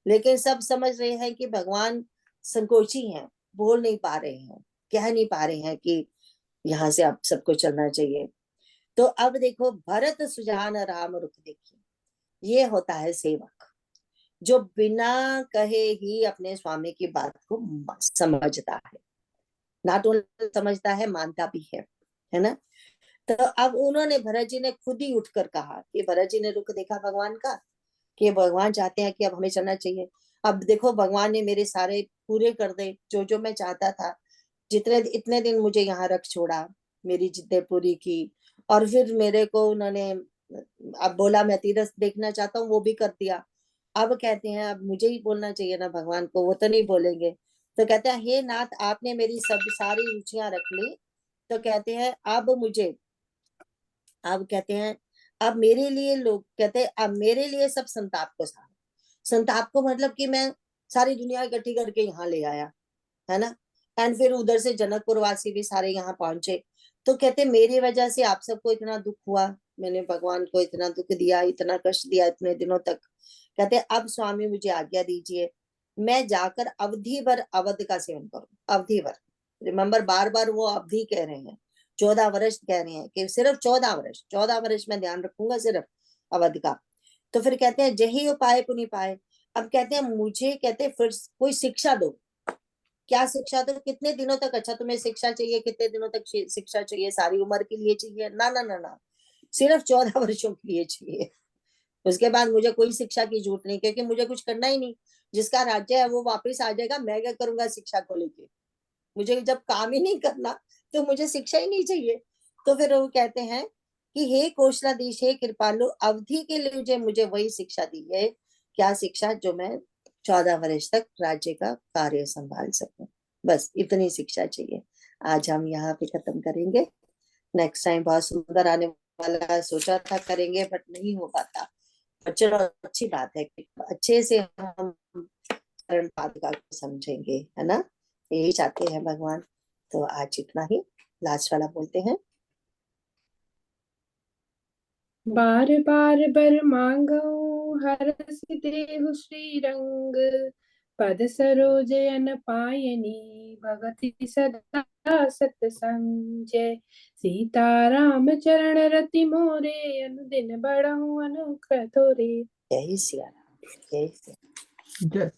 लेकिन सब समझ रहे हैं कि भगवान संकोची हैं, बोल नहीं पा रहे हैं, कह नहीं पा रहे हैं कि यहाँ से अब सबको चलना चाहिए। तो अब देखो, भरत सुजान राम रुख देखिए, ये होता है सेवक जो बिना कहे ही अपने स्वामी की बात को समझता है, नॉट ओनली समझता है, मानता भी है ना। तो अब उन्होंने, भरत जी ने खुद ही उठकर कहा कि भरत जी ने रुख देखा भगवान का, कि भगवान चाहते हैं कि अब हमें चलना चाहिए। अब देखो भगवान ने मेरे सारे पूरे कर दे, जो जो मैं चाहता था, जितने इतने दिन मुझे यहाँ रख छोड़ा, मेरी जिद्दें पूरी की, और फिर मेरे को उन्होंने अब बोला मैं तीरथ देखना चाहता हूँ, वो भी कर दिया। अब कहते हैं अब मुझे ही बोलना चाहिए ना भगवान को, वो तो नहीं बोलेंगे। तो कहते हैं हे नाथ, आपने मेरी सब सारी रुचियां रख ली, तो कहते हैं अब मुझे, अब कहते हैं अब मेरे लिए, लोग कहते हैं अब मेरे लिए सब संताप को सहा। संताप को मतलब कि मैं सारी दुनिया इकट्ठी करके यहाँ ले आया, है ना। एंड फिर उधर से जनकपुर वासी भी सारे यहाँ पहुंचे। तो कहते मेरी वजह से आप सबको इतना दुख हुआ, मैंने भगवान को इतना दुख दिया, इतना कष्ट दिया इतने दिनों तक। कहते अब स्वामी मुझे आज्ञा दीजिए, मैं जाकर अवधि भर अवध का सेवन करूं, अवधि भर। रिमेम्बर, बार बार वो अवधि कह रहे हैं, 14 वर्ष कह रहे हैं कि सिर्फ 14 वर्ष, 14 वर्ष में ध्यान रखूंगा सिर्फ अवध का। तो फिर कहते हैं जही उपाय पुनि पाए। अब कहते हैं मुझे, कहते फिर कोई शिक्षा दो। क्या शिक्षा दो, कितने दिनों तक, अच्छा तुम्हें शिक्षा चाहिए, कितने दिनों तक शिक्षा चाहिए, सारी उम्र के लिए चाहिए? ना ना ना ना, सिर्फ 14 वर्षों के लिए चाहिए। उसके बाद मुझे कोई शिक्षा की जरूरत नहीं, क्योंकि मुझे कुछ करना ही नहीं। जिसका राज्य है वो वापस आ जाएगा, मैं क्या करूंगा शिक्षा को लेके? मुझे जब काम ही नहीं करना तो मुझे शिक्षा ही नहीं चाहिए। तो फिर वो कहते हैं कि हे कौशलाधीश, हे कृपालु, अवधि के लिए मुझे वही शिक्षा दी है। क्या शिक्षा? जो मैं 14 वर्ष तक राज्य का कार्य संभाल सकूं, बस इतनी शिक्षा चाहिए। आज हम यहाँ पे खत्म करेंगे। नेक्स्ट टाइम बहुत सुंदर आने वाला, सोचा था करेंगे बट नहीं हो पाता। चलो, अच्छी बात है कि अच्छे से हम करण पादुका को समझेंगे, है ना। यही चाहते हैं भगवान। तो आज इतना ही, लास्ट वाला बोलते हैं। बार बार बर मांगो हरस देहु श्री रंग, पद सरोज अन पायनी भगति सदा सतसंग। जय सीताराम चरण रति मोरे, अनुदिन बढ़हु अनुग्रह तोरे। जय सिया राम, जय सिया। जय